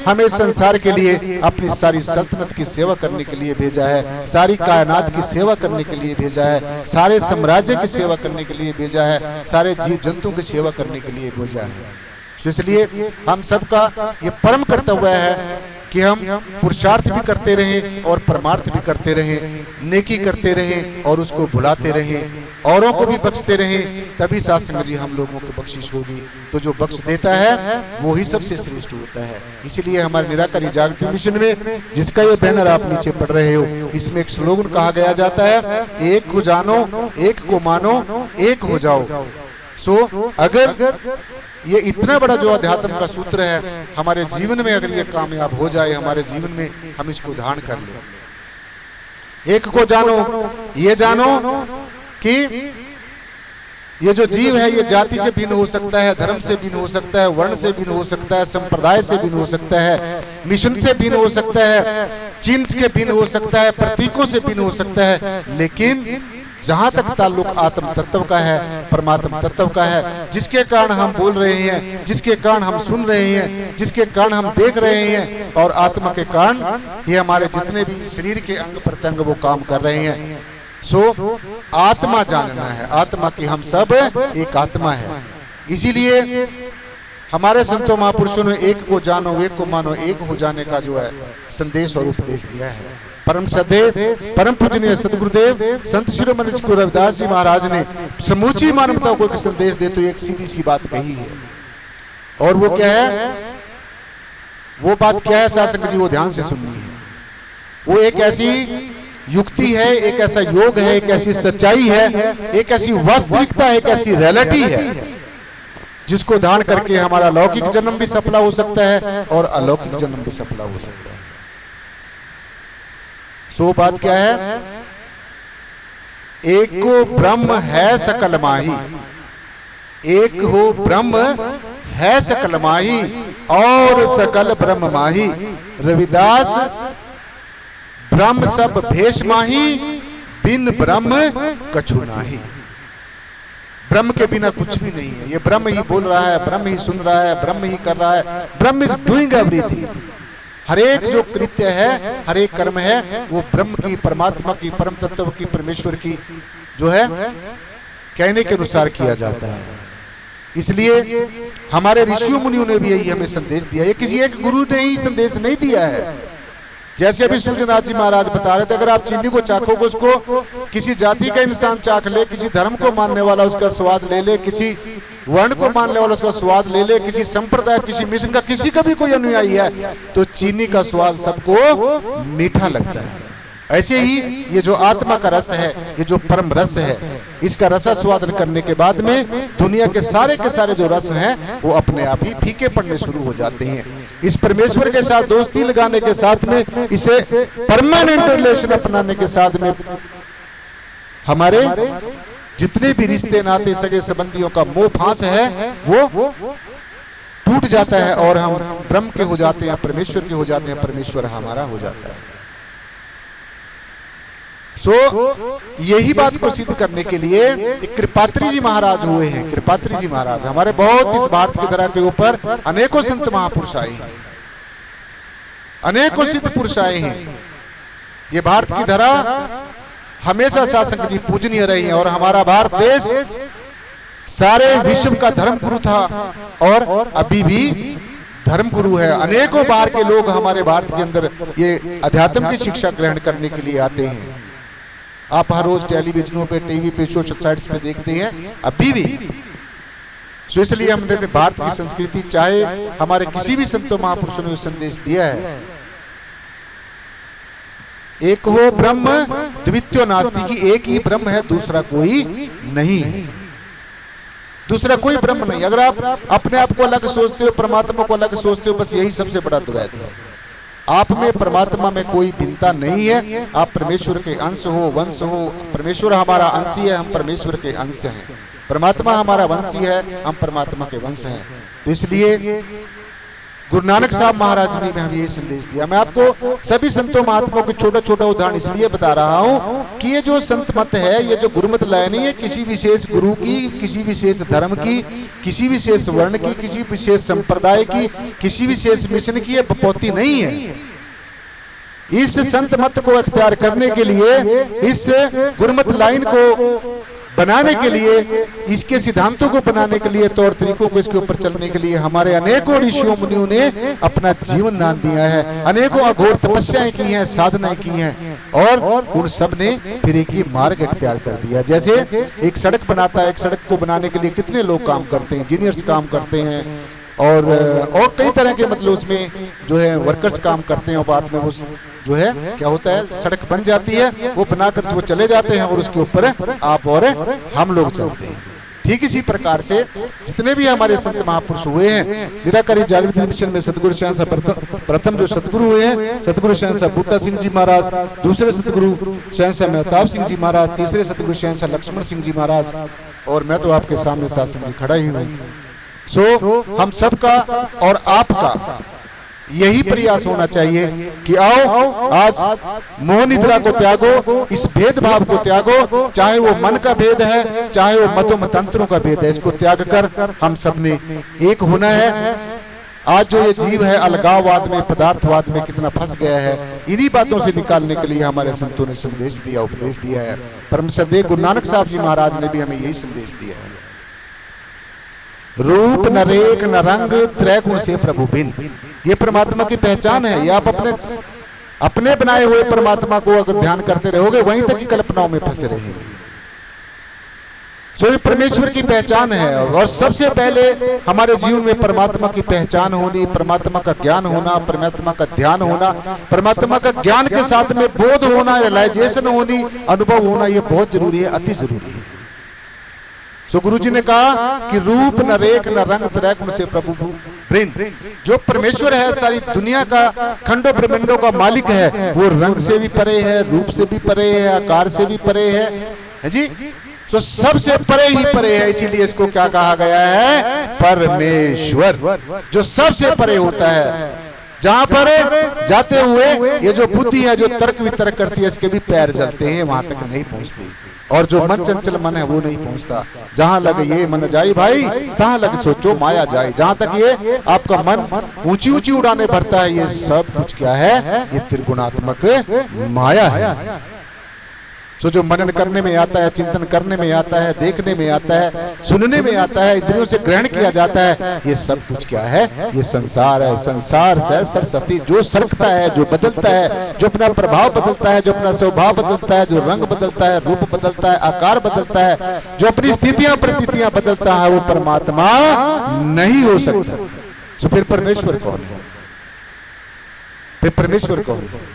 हमें संसार के लिए अपनी सारी सल्तनत की सेवा करने के लिए भेजा है, सारी कायनात की सेवा करने के लिए भेजा है, सारे साम्राज्य की सेवा करने के लिए भेजा है, सारे जीव जंतु की सेवा करने के लिए भेजा है। तो इसलिए हम सबका ये परम कर्तव्य है कि हम पुरुषार्थ भी करते रहें और परमार्थ भी करते रहें, नेकी करते रहें और उसको भुलाते रहें, औरों को भी बख्शते रहें, तभी साथ संगत जी हम लोगों को बख्शिश होगी। तो जो बख्श देता है वो ही सबसे श्रेष्ठ होता है। इसलिए हमारे निराकारी जागृति मिशन में जिसका ये बैनर आप नीचे पढ़ रहे हो, इसमें एक स्लोगन कहा गया जाता है, एक को जानो, एक को मानो, एक हो जाओ। सो अगर ये इतना बड़ा जो अध्यात्म का सूत्र है हमारे जीवन में अगर ये कामयाब हो जाए, हमारे जीवन में हम इसको धारण कर लें। एक को जानो, ये जानो कि ये जो जीव है ये जाति से भिन्न हो सकता है, धर्म से भिन्न हो सकता है, वर्ण से भिन्न हो सकता है, संप्रदाय से भिन्न हो सकता है, मिशन से भिन्न हो सकता है, चिन्ह के भिन्न हो सकता है, प्रतीकों से भिन्न हो सकता है, लेकिन जहां तक ताल्लुक आत्म तत्व का है, परमात्मा तत्व का है, जिसके कारण हम बोल रहे हैं, जिसके कारण हम सुन रहे हैं, जिसके कारण हम देख रहे हैं और आत्मा के कारण ये हमारे जितने भी शरीर के अंग प्रत्यंग वो काम कर रहे हैं। सो आत्मा जानना है, आत्मा की हम सब एक आत्मा है। इसीलिए हमारे संतों महापुरुषों ने एक को जानो, एक को मानो, एक हो जाने का जो है संदेश और उपदेश दिया है। परम सदैव परम पूजनीय सदगुरुदेव संत शिरोमणि श्री गुरु रविदास जी महाराज ने समूची मानवता को एक संदेश दे तो एक सीधी सी बात कही है, और वो क्या है, वो बात क्या है साथ संगत जी, वो ध्यान से सुननी है। वो एक ऐसी युक्ति है, एक ऐसा योग है, एक ऐसी सच्चाई है, एक ऐसी वास्तविकता है, एक ऐसी रियलिटी है जिसको धारण करके हमारा लौकिक जन्म भी सफला हो सकता है और अलौकिक जन्म भी सफला हो सकता है। सो बात क्या है, एक को ब्रह्म है सकल माही, एक हो ब्रह्म है सकल माही और सकल ब्रह्म माही, रविदास ब्रह्म सब भेष माही, बिन ब्रह्म कछु नाही। ब्रह्म के बिना कुछ भी नहीं है, ये ब्रह्म ही बोल रहा है, ब्रह्म ही सुन रहा है, ब्रह्म ही कर रहा है, ब्रह्म इज डूइंग एवरीथिंग। हर एक जो कृत्य है, हर एक कर्म है, वो ब्रह्म की, परमात्मा की, परम तत्व की, परमेश्वर की जो है कहने के अनुसार किया जाता है। इसलिए हमारे ऋषियों मुनियों ने भी यही हमें संदेश दिया, ये किसी एक गुरु ने ही संदेश नहीं दिया है। जैसे अभी सूर्यनाथ जी महाराज बता रहे थे, अगर आप चीनी को चाखोगे, उसको किसी जाति का इंसान चाख ले, किसी धर्म को मानने वाला उसका स्वाद ले ले, किसी वर्ण को मानने वाला उसका स्वाद ले ले, किसी संप्रदाय, किसी मिशन का, किसी का भी कोई अनुयायी है, तो चीनी का स्वाद सबको मीठा लगता है। ऐसे ही ये जो आत्मा का रस है, ये जो परम रस है, इसका रसा स्वादन करने के बाद में दुनिया के सारे जो रस हैं वो अपने आप ही फीके पड़ने शुरू हो जाते हैं। इस परमेश्वर के साथ दोस्ती लगाने के साथ में, इसे परमानेंट रिलेशन अपनाने के साथ में हमारे जितने भी रिश्ते नाते सगे संबंधियों का मोह फांस है वो टूट जाता है और हम ब्रह्म के हो जाते हैं, परमेश्वर के हो जाते हैं, परमेश्वर हमारा हो जाता है। यही बात को सिद्ध करने के लिए एक कृपात्री जी महाराज हुए हैं। कृपात्री जी महाराज हमारे बहुत इस भारत की धरा के ऊपर अनेकों संत महापुरुष आए हैं, अनेकों सिद्ध पुरुष आए हैं। ये भारत की धरा हमेशा शासक जी पूजनीय रही है और हमारा भारत देश सारे विश्व का धर्म गुरु था और अभी भी धर्म गुरु है। अनेकों बाहर के लोग हमारे भारत के अंदर ये अध्यात्म की शिक्षा ग्रहण करने के लिए आते हैं। आप हर रोज टेलीविजनों पे, टीवी पे, सोशल साइट्स पे देखते हैं अभी भी। सो इसलिए हमने भारत की संस्कृति, चाहे हमारे किसी भी संतों महापुरुषों ने संदेश दिया है, एक हो ब्रह्म द्वितीयो नास्ति, की एक ही ब्रह्म है, दूसरा कोई नहीं है, दूसरा कोई ब्रह्म नहीं। अगर आप अपने आप को अलग सोचते हो, परमात्मा को अलग सोचते हो, बस यही सबसे बड़ा द्वैत है। आप में परमात्मा में कोई भिन्नता नहीं है। आप परमेश्वर के अंश हो, वंश हो। परमेश्वर हमारा अंशी है, हम परमेश्वर के अंश हैं। परमात्मा हमारा वंशी है, हम परमात्मा के वंश हैं। तो इसलिए गुरु नानक साहब महाराज ने भी हमें ये संदेश दिया। मैं आपको सभी संतों महात्माओं को छोटा छोटा उदाहरण इसलिए बता रहा हूँ कि ये जो संत मत है, ये जो गुरुमत लय नहीं है किसी विशेष गुरु की, किसी विशेष धर्म की, किसी विशेष वर्ण की, किसी विशेष संप्रदाय की, किसी विशेष मिशन की, ये बपौती नहीं है। इस संत मत को अख्तियार करने के लिए, इस गुरुमत लाइन को बनाने के लिए, इसके सिद्धांतों को बनाने के लिए, तौर तरीकों को इसके ऊपर चलने के लिए हमारे अनेकों ऋषियों मुनियों ने अपना जीवन दान दिया है, अनेकों अघोर तपस्याएं की हैं, साधनाएं की हैं और उन सब ने फिर एक ही मार्ग अख्तियार कर दिया। जैसे एक सड़क बनाता है, एक सड़क को बनाने के लिए कितने लोग काम करते हैं, इंजीनियर्स काम करते हैं और कई तरह के मतलब उसमें जो है वर्कर्स काम करते हैं और बाद में वो जो है क्या होता है, सड़क बन जाती है, वो बनाकर वो चले जाते हैं और उसके ऊपर आप और हम लोग चलते हैं। ठीक इसी प्रकार से जितने भी हमारे संत महापुरुष हुए हैं, निराकारी जागृति मिशन में सतगुरु शहंशाह प्रथम जो सतगुरु हुए हैं, सतगुरु शहंशाह बूटा सिंह जी महाराज, दूसरे सतगुरु शहंशाह मेहताब सिंह जी महाराज, तीसरे सतगुरु शहंशाह लक्ष्मण सिंह जी महाराज, और मैं तो आपके सामने शासन जी खड़ा ही हूँ। सो हम सबका और आपका यही प्रयास होना चाहिए कि आओ आज मोह निद्रा को त्यागो, इस भेदभाव को त्यागो, चाहे वो मन का भेद है, चाहे वो मतों मतंत्रों का भेद है, इसको त्याग कर हम सब ने एक होना है। आज जो ये जीव है अलगाववाद में, पदार्थवाद में कितना फंस गया है, इन्हीं बातों से निकालने के लिए हमारे संतों ने संदेश दिया, उपदेश दिया है। परम श्रद्धेय गुरु नानक साहब जी महाराज ने भी हमें यही संदेश दिया है। रूप न रेख न रंग त्रैगुण से प्रभु भिन्न, ये परमात्मा की पहचान है। ये आप अपने बनाए हुए परमात्मा को अगर ध्यान करते रहोगे, वहीं तक की कल्पनाओं में फंसे रहेंगे। सो ये परमेश्वर की पहचान है और सबसे पहले हमारे जीवन में परमात्मा की पहचान होनी, परमात्मा का ज्ञान होना, परमात्मा का ध्यान होना, परमात्मा का ज्ञान के साथ में बोध होना, रियलाइजेशन होनी, अनुभव होना, ये बहुत जरूरी है, अति जरूरी है। सो गुरु जी ने कहा कि रूप न रेख न रंग त्रैगुण से प्रभु भिन्न, जो परमेश्वर है, सारी दुनिया का खंडों ब्रह्मांडों का मालिक है, वो रंग से भी परे है, रूप से भी परे है, आकार से भी परे है जी। तो सबसे परे ही परे है, इसीलिए इसको क्या कहा गया है, परमेश्वर, जो सबसे परे होता है। जहां पर जाते हुए ये जो बुद्धि है, जो तर्क वितर्क करती है, इसके भी पैर चलते हैं, वहां तक नहीं पहुंचती। और जो मन चंचल मन है वो नहीं पहुंचता। जहां लगे ये मन जाई भाई, तहां लग सोचो माया जाए। जहां तक ये आपका मन ऊंची ऊंची उड़ाने भरता है, ये सब कुछ क्या है, ये त्रिगुणात्मक माया है। सो जो मनन करने में आता है, चिंतन करने में आता है, देखने में आता है, सुनने में आता है, इंद्रियों से ग्रहण किया जाता है, ये सब कुछ क्या है? ये संसार है। संसार से सरस्वती जो सरकता है, जो बदलता है, जो अपना प्रभाव बदलता है, जो अपना स्वभाव बदलता है, जो रंग बदलता है, रूप बदलता है, आकार बदलता है, जो अपनी स्थितियां परिस्थितियां बदलता है, वो परमात्मा नहीं हो सकता। तो फिर परमेश्वर कौन है? फिर परमेश्वर कौन है?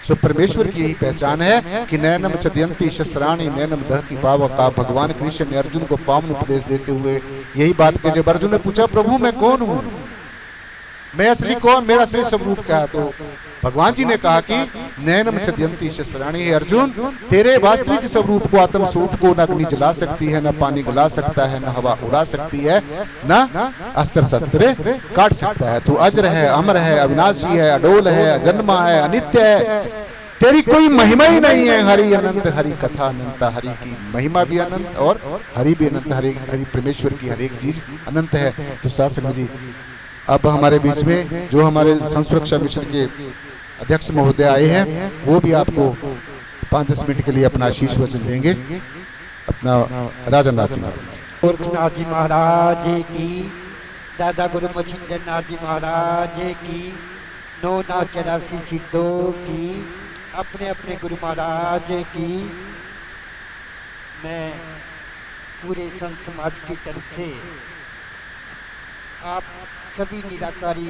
सो परमेश्वर की यही पहचान है कि नैनम चदयंती शस्त्राणी नैनम दह की पाव का। भगवान कृष्ण ने अर्जुन को पावन उपदेश देते हुए यही बात की। जब अर्जुन ने पूछा प्रभु मैं कौन हूं, मैं असली कौन, मेरा असली स्वरूप क्या है, तो भगवान जी ने कहा कि नैनम चदयंती शस्त्राणी, है अर्जुन तेरे वास्तविक स्वरूप को, आत्म स्वरूप को न अग्नि जला सकती है, न पानी गला सकता है, न हवा उड़ा सकती है, न अस्त्र शस्त्र काट सकता है। तू अजर है, अमर है, अविनाशी है, अडोल है, अजन्मा है, अनित्य है, तेरी कोई महिमा ही नहीं है। हरि अनंत, हरि कथा अनंत, हरि की महिमा भी अनंत और हरि भी अनंत। हरि परमेश्वर की हर एक चीज अनंत है। तो साथ संगत जी, अब हमारे बीच में जो हमारे संसुरक्षा मिशन के अध्यक्ष महोदय आए हैं, वो भी आपको 5-10 मिनट के लिए अपना आशीष वचन देंगे। अपना राजनाथ जी नाथ जी महाराज की, दादा गुरु मछिंदर नाथ जी महाराज की, 984 सिद्धों की, अपने अपने गुरु महाराज की। मैं पूरे संत समाज की तरफ से आप सभी निराकारी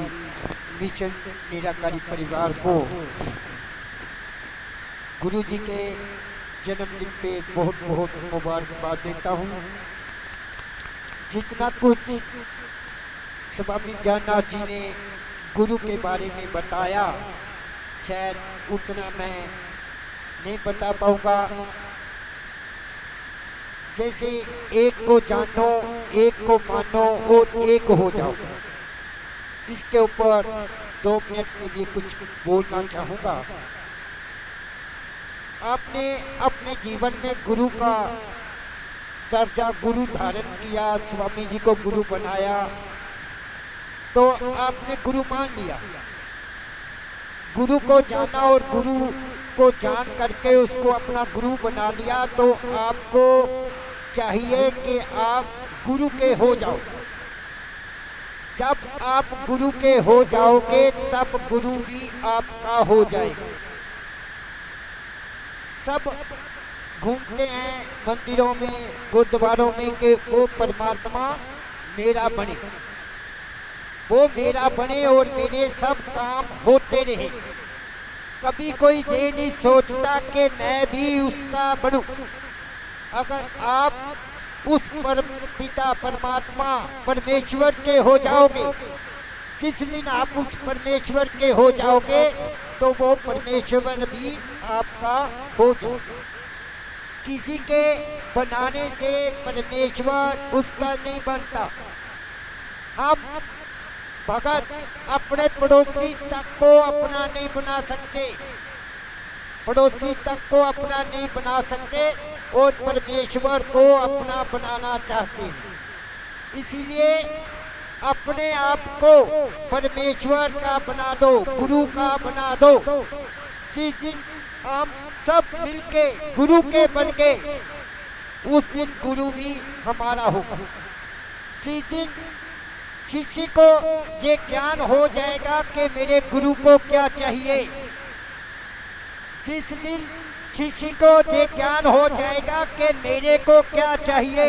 मिशन, निराकारी परिवार को गुरु जी के जन्मदिन पे बहुत बहुत मुबारकबाद देता हूँ। जितना कुछ स्वामी ज्ञाननाथ जी ने गुरु के बारे में बताया, शायद उतना मैं नहीं बता पाऊँगा। जैसे एक को जानो, एक को मानो और एक हो जाओ, इसके ऊपर 2 मिनट के लिए कुछ बोलना चाहूँगा। आपने अपने जीवन में गुरु का दर्जा, गुरु धारण किया, स्वामी जी को गुरु बनाया, तो आपने गुरु मान लिया। गुरु को जाना और गुरु को जान करके उसको अपना गुरु बना लिया, तो आपको चाहिए कि आप गुरु के हो जाओ। जब आप गुरु के हो जाओगे तब गुरु भी आपका हो जाएगा। सब घूमते हैं मंदिरों में, गुरुद्वारों में कि वो परमात्मा मेरा बने, वो मेरा बने और मेरे सब काम होते रहे। कभी कोई ये नहीं सोचता कि मैं भी उसका बनूं। अगर आप उस पिता परमात्मा परमेश्वर के हो जाओगे, जिस दिन आप उस परमेश्वर के हो जाओगे तो वो परमेश्वर भी आपका हो जाएगा। किसी के बनाने से परमेश्वर उसका नहीं बनता। हम भगत अपने पड़ोसी तक को अपना नहीं बना सकते, पड़ोसी तक को अपना नहीं बना सकते और परमेश्वर को अपना बनाना चाहते हैं। इसीलिए अपने आप को परमेश्वर का बना दो, गुरु का बना दो। जिस दिन हम सब मिलके गुरु के बन गए, उस दिन गुरु भी हमारा होगा। जिस दिन शिष्य को ये ज्ञान हो जाएगा कि मेरे गुरु को क्या चाहिए, जिस दिन शिष्य को ये ज्ञान हो जाएगा कि मेरे को क्या चाहिए,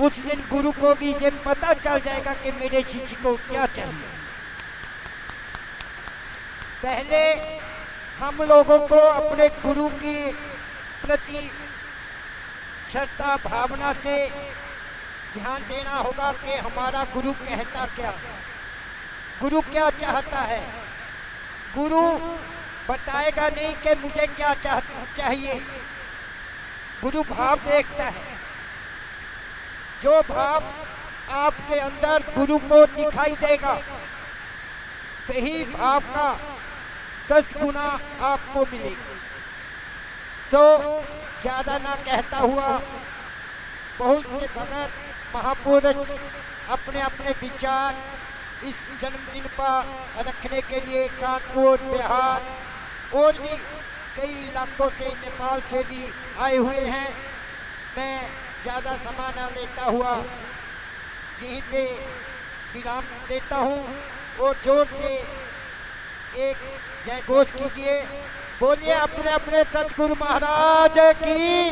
उस दिन गुरु को भी ये पता चल जाएगा कि मेरे शिष्य को क्या चाहिए। पहले हम लोगों को अपने गुरु की प्रति श्रद्धा भावना से ध्यान देना होगा कि हमारा गुरु कहता क्या, गुरु क्या चाहता है। गुरु बताएगा नहीं कि मुझे क्या चाहिए, गुरु भाव देखता है। जो भाव आपके अंदर गुरु को दिखाई देगा, वही भाव का 10 गुना आपको मिलेगा। तो ज़्यादा ना कहता हुआ, बहुत से भगत महापुरुष अपने अपने विचार इस जन्मदिन पर रखने के लिए कानपुर, बिहार और भी कई इलाकों से नेपाल से भी आए हुए हैं। मैं ज़्यादा समय न लेता हुआ यहीं पे विराम देता हूँ और जोर से एक जय घोष कीजिए। बोलिए अपने अपने सतगुरु महाराज की,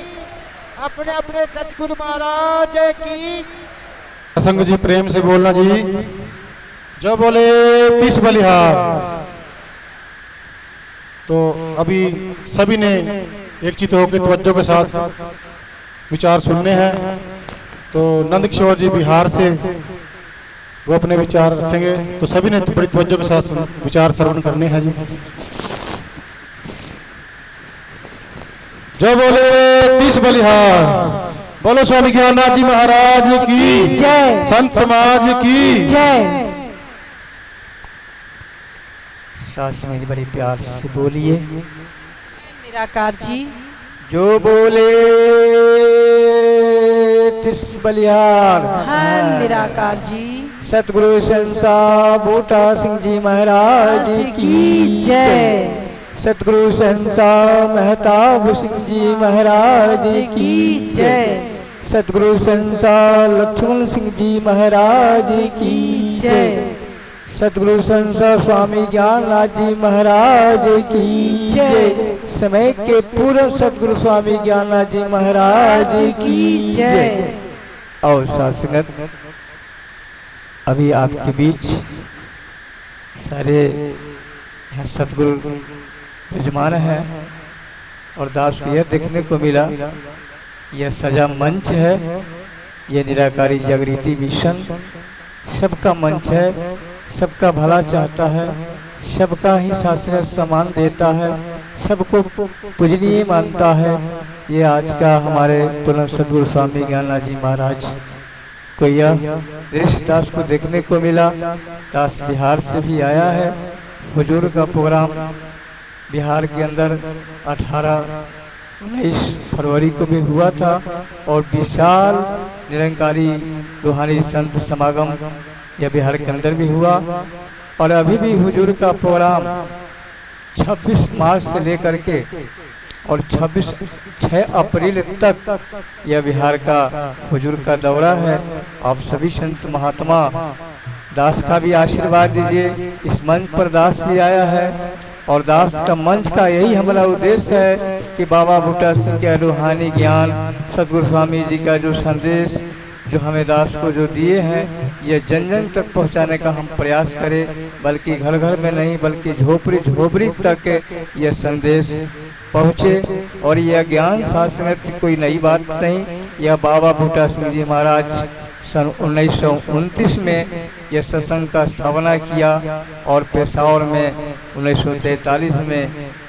अपने अपने सतगुरु महाराज की। संग जी प्रेम से बोलना जी। जो बोले 30 बलिहार। तो अभी सभी ने एक चित होकर तवज्जो के साथ विचार सुनने हैं। तो नंद किशोर जी बिहार से वो अपने विचार रखेंगे। तो सभी ने बड़ी तवज्जो के साथ विचार श्रवण करने हैं जी। जो बोले 30 बलिहार। बोलो स्वामी ज्ञाननाथ जी महाराज की जय। संत समाज की जय। सास में बड़ी प्यार से बोलिए। निराकार जी। जो बोले 30 बलिहार। हाँ निराकार जी। सतगुरु संसा बूटा सिंह जी महाराज की जय। सतगुरु संसा महताब सिंह जी महाराज की जय। सतगुरु संसा लक्ष्मण सिंह जी महाराज की जय। सतगुरु संसा स्वामी ज्ञाननाथ जी महाराज की जय। समय के पूर्व सतगुरु स्वामी ज्ञाननाथ जी महाराज की जय। और सासंगत अभी आपके बीच सारे सतगुरु विराजमान है और दास को यह देखने को मिला, यह सजा मंच है, यह निराकारी जागृति मिशन सबका मंच है, सबका भला चाहता है, सबका ही शासन सम्मान देता है, सबको पूजनीय मानता है। ये आज का हमारे पूर्ण सतगुरु स्वामी ज्ञाननाथ जी महाराज को यह दास को देखने को मिला। दास बिहार से भी आया है। हुजूर का प्रोग्राम बिहार के अंदर 18-19 फरवरी को भी हुआ था और विशाल निरंकारी रूहानी संत समागम यह बिहार के अंदर भी हुआ। और अभी भी हुजूर का प्रोग्राम 26 मार्च से लेकर के और 6 अप्रैल तक यह बिहार का हुजूर का दौरा है। आप सभी संत महात्मा दास का भी आशीर्वाद दीजिए। इस मंच पर दास भी आया है और दास का मंच का यही हमारा उद्देश्य है कि बाबा बूटा सिंह के रूहानी ज्ञान, सतगुरु स्वामी जी का जो संदेश जो हमें दास को जो दिए हैं, ये जन जन तक पहुंचाने का हम प्रयास करें, बल्कि घर घर में नहीं बल्कि झोपड़ी झोपड़ी तक यह संदेश पहुँचे। और यह ज्ञान शासन की कोई नई बात नहीं, यह बाबा बूटा सिंह जी महाराज सन 1929 में यह सत्संग का स्थापना किया और पेशावर में 1943 में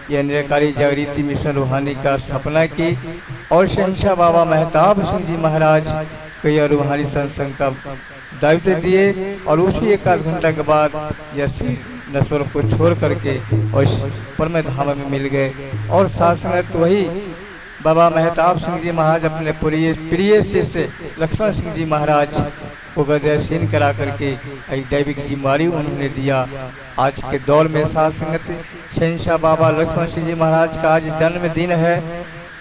यह निरंकारी जागृति मिशन रूहानी का स्थापना की और शहंशाह बाबा महताब सिंह जी महाराज को यह रूहानी सत्संग का दायित्व दिए। और उसी 1 घंटा के बाद यह नस्वर को छोड़ करके और परम धाम में मिल गए। और शासनत वही बाबा महताब सिंह जी महाराज अपने प्रिय शिष्य लक्ष्मण सिंह जी महाराज को गद्यसीन करा करके एक दैविक जिम्मेदारी उन्होंने दिया। आज के दौर में साथ संगत शहंशाह बाबा लक्ष्मण सिंह जी महाराज का आज जन्मदिन है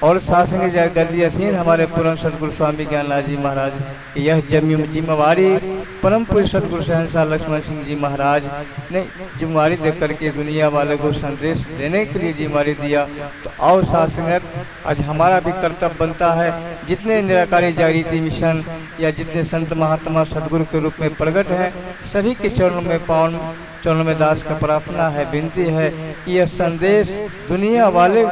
और साथ संग गद्यसीन हमारे पूर्ण सतगुरु स्वामी ज्ञाननाथ जी महाराज की यह जिम्मेवारी परम पूज्य सतगुरु शहंशाह लक्ष्मण सिंह जी महाराज ने जिम्मेवारी दे करके दुनिया वाले को संदेश देने के लिए जिम्मेवारी दिया। तो और साथ संगत आज हमारा भी कर्तव्य बनता है, जितने निराकारी जागृति मिशन या जितने संत महात्मा सदगुरु के रूप में प्रकट हैं, सभी के चरणों में पावन चरणों में दास का प्रार्थना है, विनती है कि यह संदेश दुनिया वाले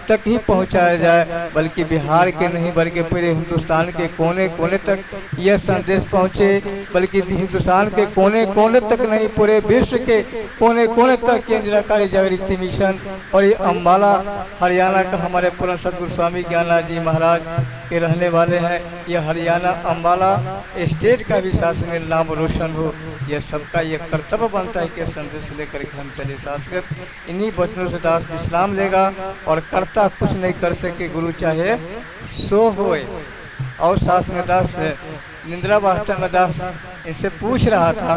तक ही पहुंचाया जाए, बल्कि बिहार के नहीं बल्कि पूरे हिंदुस्तान के कोने कोने तक यह संदेश पहुंचे, बल्कि हिंदुस्तान के कोने कोने तक नहीं पूरे विश्व के कोने कोने तक ये निराकारी जागृति मिशन। और ये अम्बाला हरियाणा का हमारे पूर्ण सतगुरु स्वामी ज्ञाननाथ जी महाराज के रहने वाले हैं। यह हरियाणा अम्बाला स्टेट का भी शासन नाम रोशन हो, यह सबका यह कर्तव्य बनता है कि संदेश लेकर के हम चले। शासक इन्हीं वचनों से दास विश्राम लेगा और कर्ता कुछ नहीं कर सके, गुरु चाहे सो होए। और शासन दास निंद्रा वास्ता में दास इनसे पूछ रहा था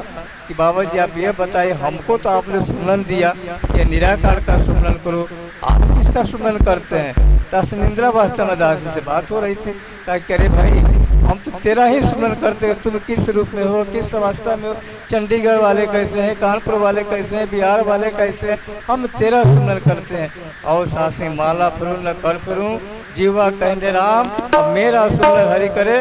कि बाबा जी आप यह बताइए, हमको तो आपने सुमरन दिया कि निराकार का सुमरन करो, आप किसका सुमन करते हैं? दस निंद्रावास चंद्रदास जी से बात हो रही थी, कहा कि अरे भाई हम तो तेरा ही सुमन करते हैं, तुम किस रूप में हो, किस अवस्था में हो, चंडीगढ़ वाले कैसे हैं, कानपुर वाले कैसे हैं, बिहार वाले कैसे हैं, हम तेरा सुमन करते हैं। और सासी माला फिरूं न कर फिरूं, जीवा कहने राम, अब मेरा सुमन हरि करे,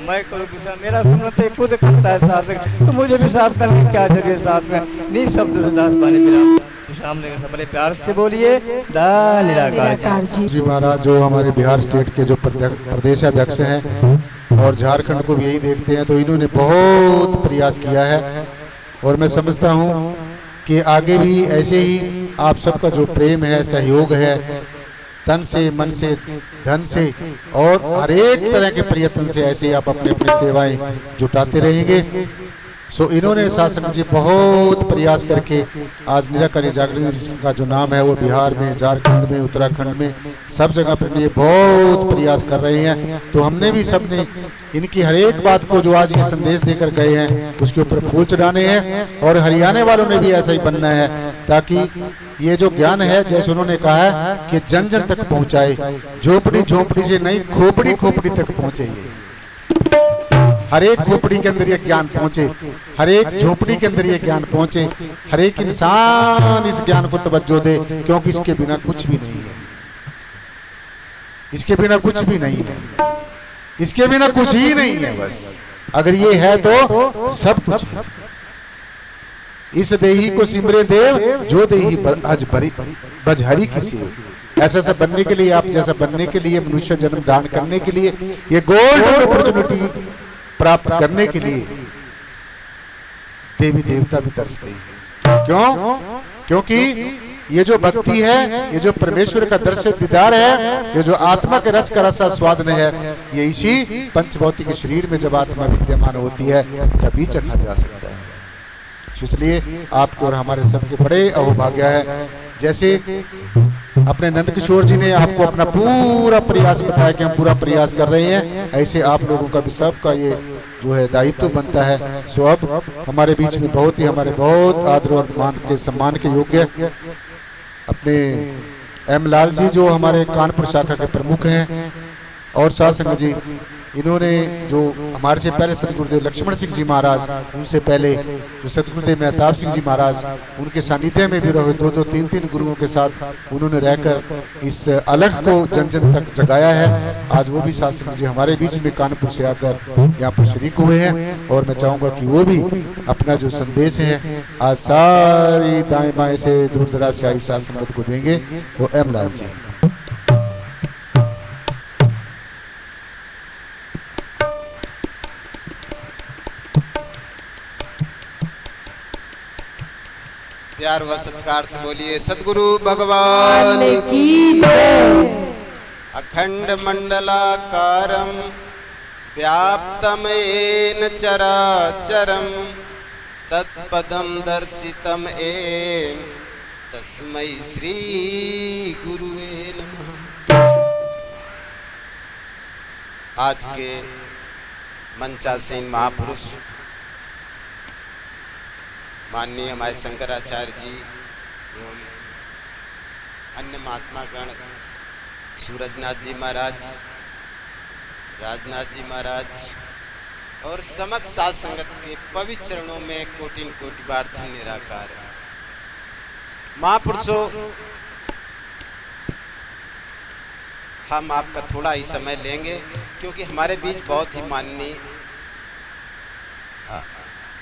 मैं करूँ विश्राम। मेरा सुमन तो खुद करता है साथ, तो मुझे भी साथ करने की क्या जरूरत साथ में। नी शब्द से दास पानी विराम। सामने बड़े प्यार से बोलिए दा निराकार जी महाराज, जो हमारे बिहार स्टेट के जो प्रदेश अध्यक्ष हैं और झारखंड को भी यही देखते हैं, तो इन्होंने बहुत प्रयास किया है और मैं समझता हूं कि आगे भी ऐसे ही आप सबका जो प्रेम है, सहयोग है, तन से, मन से, धन से और हर एक तरह के प्रयत्न से ऐसे ही आप अपने अपनी सेवाएं जुटाते रहेंगे। सो इन्होंने शासक जी बहुत प्रयास करके आज निराकारी जागरण मिशन का जो नाम है वो बिहार में, झारखंड में, उत्तराखंड में सब जगह पर ये बहुत प्रयास कर रहे हैं। तो हमने भी सबने इनकी हर एक बात को जो आज ये संदेश देकर गए हैं उसके ऊपर फूल चढ़ाने हैं और हरियाणा वालों ने भी ऐसा ही बनना है, ताकि ये जो ज्ञान है, जैसे उन्होंने कहा है कि जन जन तक पहुंचाए, झोपड़ी झोपड़ी से नहीं खोपड़ी खोपड़ी तक पहुंचे, ये हर एक खोपड़ी के अंदर ये ज्ञान पहुंचे, हर एक झोपड़ी के अंदर ये ज्ञान पहुंचे, हर एक इंसान इस ज्ञान को तवज्जो दे, क्योंकि इसके बिना कुछ भी नहीं है, इसके बिना कुछ भी नहीं है, इसके बिना कुछ ही नहीं है। बस अगर ये है तो सब कुछ है। इस देही को सिमरे देव, जो देही अज भरी बजहरी किसी। ऐसा सब बनने के लिए, आप जैसा बनने के लिए, मनुष्य जन्म दान करने के लिए, ये गोल्डन अपॉर्चुनिटी प्राप्त करने के लिए देवी देवता भी तरसते हैं। क्यों? क्योंकि ये जो भक्ति है, ये जो परमेश्वर का दर्शन दीदार है, ये जो आत्मा के रस का रसा स्वादन है, ये इसी पंचभौतिक शरीर में जब आत्मा विद्यमान होती है तभी चखा जा सकता है। इसलिए आपको और हमारे सबके बड़े अहोभाग्य है। जैसे अपने नंद किशोर जी ने आपको अपना पूरा प्रयास बताया कि हम पूरा प्रयास कर रहे हैं, ऐसे आप लोगों का भी सबका ये जो है दायित्व बनता है। सो अब हमारे बीच में हमारे बहुत आदर और मान के सम्मान के योग्य अपने एम लाल जी, जो हमारे कानपुर शाखा के प्रमुख हैं, और साथ संग जी, इन्होंने जो हमारे से पहले सदगुरुदेव लक्ष्मण सिंह जी महाराज, उनसे पहले जो सदगुरुदेव मेहताब सिंह जी महाराज, उनके सानिध्य में भी रहे, 2-2, 3-3 गुरुओं के साथ उन्होंने रहकर इस अलग को जन जन तक जगाया है। आज वो भी शासक जी हमारे बीच में कानपुर से आकर यहाँ पर शरीक हुए हैं, और मैं चाहूँगा कि वो भी अपना जो संदेश है आज सारी दाएं बाएं से दूर दराज से आई साथ संगत को देंगे। तो एम लाल जी। प्यार व सत्कार से बोलिए सद्गुरु भगवान की जय। अखंड मंडलाकारं व्याप्तम येन चराचरं तत्पदं दर्शितं येन तस्मै श्री गुरुवे नमः। आज के मंचासीन महापुरुष माननीय हमारे शंकराचार्य जी एवं अन्य महात्मा गण, सूरजनाथ जी महाराज, राजनाथ जी महाराज और समस्त साध संगत के पवित्र चरणों में कोटि कोटि बार धन्य निराकार महापुरुषों, हम आपका थोड़ा ही समय लेंगे क्योंकि हमारे बीच बहुत ही माननीय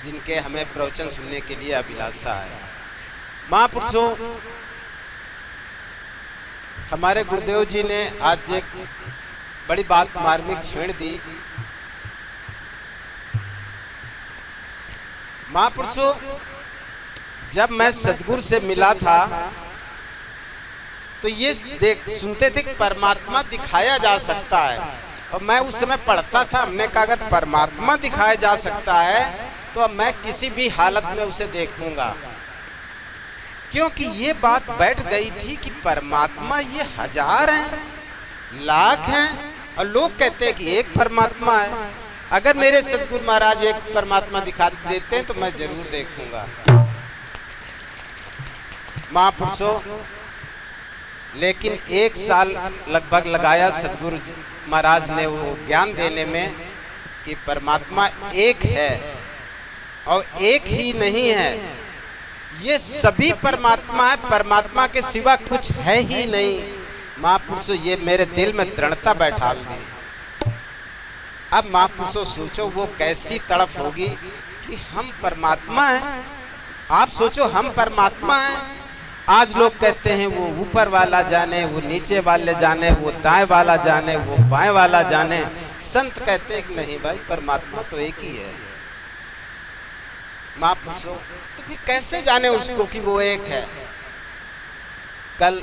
जिनके हमें प्रवचन सुनने के लिए अभिलाषा है। महापुरुषों, हमारे गुरुदेव जी ने आज एक बड़ी बात मार्मिक छेड़ दी। महापुरुषों, जब मैं सदगुरु से मिला था तो ये सुनते थे कि परमात्मा दिखाया जा सकता है, और मैं उस समय पढ़ता था, हमने कहा अगर परमात्मा दिखाया जा सकता है तो मैं किसी भी हालत में उसे देखूंगा, क्योंकि ये बात बैठ गई थी कि परमात्मा ये हजार हैं, लाख हैं, और लोग कहते हैं कि एक परमात्मा है। अगर मेरे सदगुरु महाराज एक परमात्मा दिखा देते हैं तो मैं जरूर देखूंगा। महापुरुषों, लेकिन 1 साल लगभग लगाया सदगुरु महाराज ने वो ज्ञान देने में कि परमात्मा एक है और एक ही नहीं है, ये सभी परमात्मा है, परमात्मा के सिवा कुछ है ही नहीं। महापुरुषों ये मेरे दिल में दृढ़ता बैठा दी। अब महापुरुषों सोचो वो कैसी तड़प होगी कि हम परमात्मा हैं। आप सोचो हम परमात्मा हैं। आज लोग कहते हैं वो ऊपर वाला जाने, वो नीचे वाले जाने, वो दाएं वाला जाने, वो बाएं वाला जाने। संत कहते हैं कि नहीं भाई परमात्मा तो एक ही है। महापुरुषों तो फिर कैसे जाने उसको कि वो एक है। कल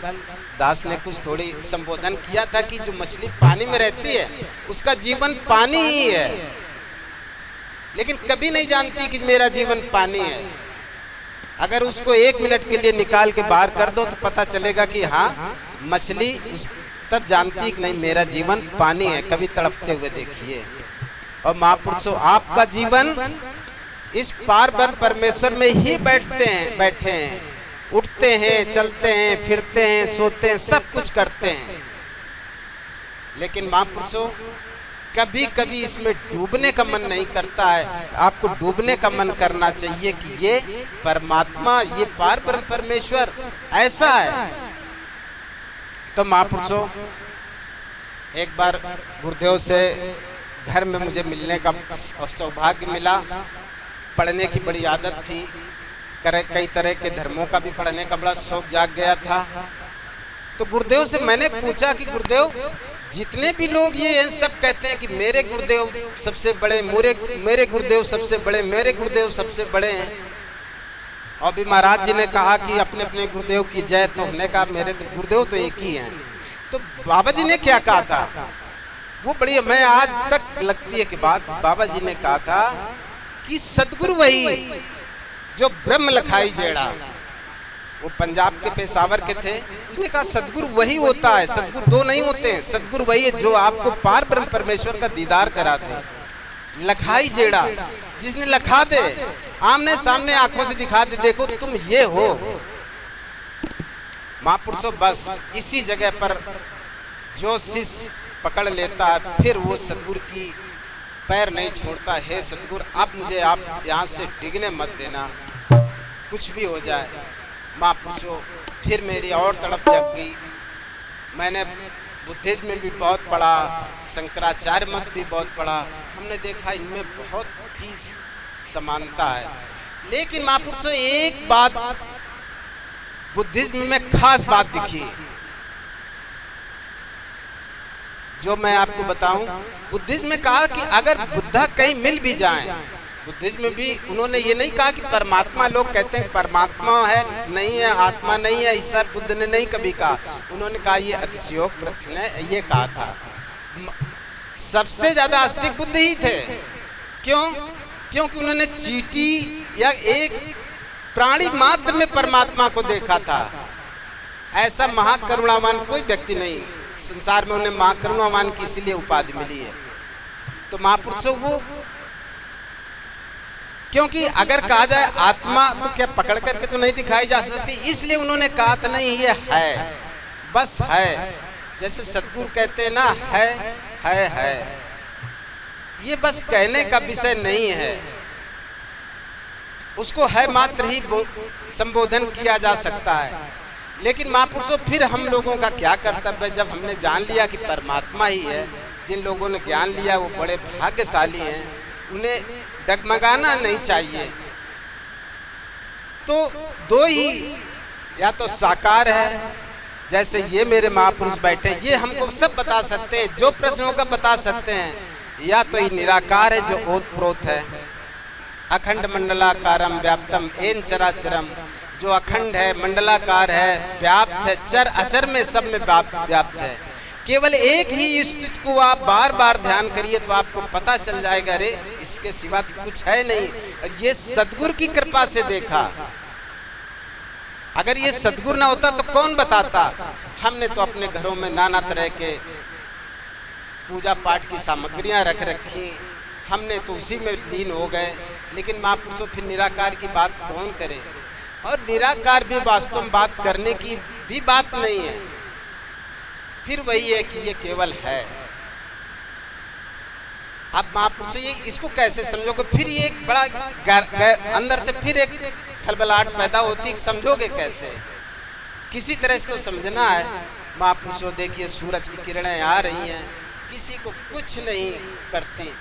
दास ने कुछ थोड़ी संबोधन किया था कि जो मछली पानी में रहती है उसका जीवन पानी ही है, लेकिन कभी नहीं जानती कि मेरा जीवन पानी है। अगर उसको 1 मिनट के लिए निकाल के बाहर कर दो तो पता चलेगा कि हाँ मछली तब जानती कि नहीं मेरा जीवन पानी है। कभी तड़पते हुए देखिए। और महापुरुषों आपका जीवन इस पार ब्रह्म परमेश्वर में ही बैठे हैं, उठते हैं, चलते हैं, फिरते हैं, सोते हैं, सब कुछ करते हैं। लेकिन महापुरुषों कभी कभी इसमें डूबने का मन नहीं करता है। आपको डूबने का मन करना चाहिए कि ये परमात्मा, ये पार ब्रह्म परमेश्वर ऐसा है। तो महापुरुषों एक बार गुरुदेव से घर में मुझे मिलने का सौभाग्य मिला। पढ़ने की बड़ी आदत थी, कई तरह के धर्मों का भी पढ़ने का बड़ा शौक जाग गया था। तो गुरुदेव से मैंने पूछा कि गुरुदेव जितने भी लोग ये हैं सब कहते हैं कि मेरे गुरुदेव सबसे बड़े, मेरे गुरुदेव सबसे बड़े, मेरे गुरुदेव सबसे बड़े हैं। और भी महाराज जी ने कहा कि अपने अपने गुरुदेव की जय। तो हमने कहा मेरे तो गुरुदेव तो एक ही हैं। तो बाबा जी ने क्या कहा था वो बड़ी मैं आज तक लगती है कि बात बाबा जी ने कहा था कि सदगुरु वही जो ब्रह्म लखाई जेड़ा, वो पंजाब के पेशावर के थे। उसने कहा सदगुरु वही होता है, सदगुरु दो नहीं होते हैं। सदगुरु वही है जो आपको पार ब्रह्म परमेश्वर का दीदार कराते हैं। लखाई जेड़ा जिसने लखा दे, आमने सामने आंखों से दिखा दे, देखो तुम ये हो। महापुरुषों बस इसी जगह पर जो शिष्य पकड़ लेता है फिर वो सदगुरु की पैर नहीं छोड़ता। हे सदगुरु अब मुझे आप यहाँ से डिगने मत देना, कुछ भी हो जाए। महापुरुषों फिर मेरी और तड़प जग गई। मैंने बुद्धिज्म में भी बहुत पढ़ा, शंकराचार्य मत भी बहुत पढ़ा। हमने देखा इनमें बहुत ही समानता है। लेकिन महापुरुषों एक बात बुद्धिज्म में खास बात दिखी जो मैं आपको बताऊं। बुद्धिज्म में कहा कि अगर बुद्धा कहीं मिल भी जाएं, बुद्धिज्म में भी उन्होंने ये नहीं कहा कि परमात्मा, लोग कहते हैं परमात्मा है नहीं है, आत्मा नहीं है, ऐसा बुद्ध ने नहीं कभी कहा। उन्होंने कहा ये अतिशयोक्त प्रश्न है, ये कहा था। सबसे ज्यादा आस्तिक बुद्ध ही थे। क्यों? क्योंकि उन्होंने चींटी या एक प्राणी मात्र में परमात्मा को देखा था। ऐसा महाकरुणावान कोई व्यक्ति नहीं संसार में, उन्हें महाकरुणावान की इसीलिए उपाधि मिली है। तो महापुरुषों वो, क्योंकि अगर कहा जाए आत्मा तो क्या पकड़ करके तो नहीं दिखाई जा सकती, इसलिए उन्होंने कहा था नहीं ये है, बस है। जैसे सतगुरु कहते हैं ना है, ये बस कहने का विषय नहीं है, उसको है मात्र ही संबोधन किया जा सकता है। लेकिन महापुरुषों फिर हम लोगों का क्या कर्तव्य है? जब हमने जान लिया कि परमात्मा ही है, जिन लोगों ने ज्ञान लिया वो बड़े भाग्यशाली हैं, उन्हें डगमगाना नहीं चाहिए। तो दो ही, या तो साकार है जैसे ये मेरे महापुरुष बैठे हैं, ये हमको सब बता सकते हैं, जो प्रश्न होगा बता सकते हैं, या तो ये निराकार है जो ओतप्रोत है। अखंड मंडलाकारम व्याप्तम एन चराचरम, जो अखंड है, मंडलाकार है, व्याप्त है, चर अचर में सब में व्याप्त है। केवल एक ही स्थिति को आप बार बार ध्यान करिए तो आपको पता चल जाएगा, अरे इसके सिवा तो कुछ है नहीं। और ये सद्गुरु की कृपा से देखा। अगर ये सद्गुरु ना होता तो कौन बताता? हमने तो अपने घरों में नाना तरह के पूजा पाठ की सामग्रियां रख रखी, हमने तो उसी में लीन हो गए। लेकिन महापुरुषों फिर निराकार की बात कौन करे? और निराकार भी वास्तव में बात करने की भी बात नहीं है। फिर वही है कि ये केवल है। अब महापुरुषों ये इसको कैसे समझोगे? फिर ये एक बड़ा अंदर से फिर एक खलबलाहट पैदा होती है, समझोगे कैसे? किसी तरह से तो समझना है। महापुरुषों देखिए सूरज की किरणें आ रही हैं, किसी को कुछ नहीं करती।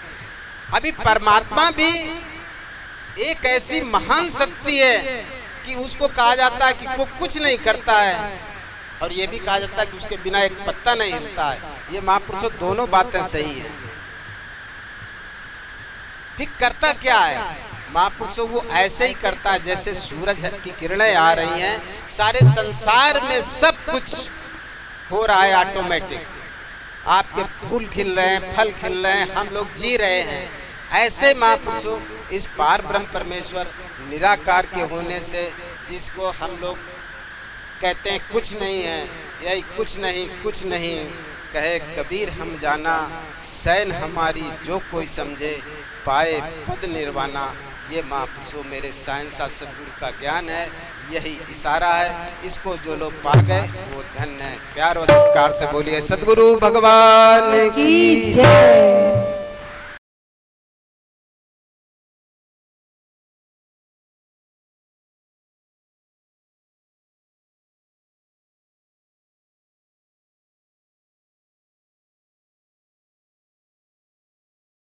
अभी परमात्मा भी एक ऐसी महान शक्ति है कि उसको कहा जाता है कि वो कुछ नहीं करता है, और ये भी कहा जाता है कि उसके बिना एक पत्ता नहीं हिलता है। ये महापुरुषों दोनों बातें सही हैं। फिर करता क्या है महापुरुषों? वो ऐसे ही करता है जैसे सूरज की किरणें आ रही हैं, सारे संसार में सब कुछ हो रहा है ऑटोमेटिक। आपके फूल खिल रहे हैं, फल खिल रहे हैं, हम लोग जी रहे हैं। ऐसे महापुरुषों इस पार ब्रह्म परमेश्वर निराकार के होने से, जिसको हम लोग कहते हैं कुछ नहीं है, यही कुछ नहीं कहे कबीर हम जाना, सैन हमारी जो कोई समझे, पाए पद निर्वाणा। ये महापुरुषों मेरे साइंसा सदगुरु का ज्ञान है, यही इशारा है। इसको जो लोग पा गए वो धन्य है। प्यार और सत्कार से बोलिए सदगुरु भगवान की जय।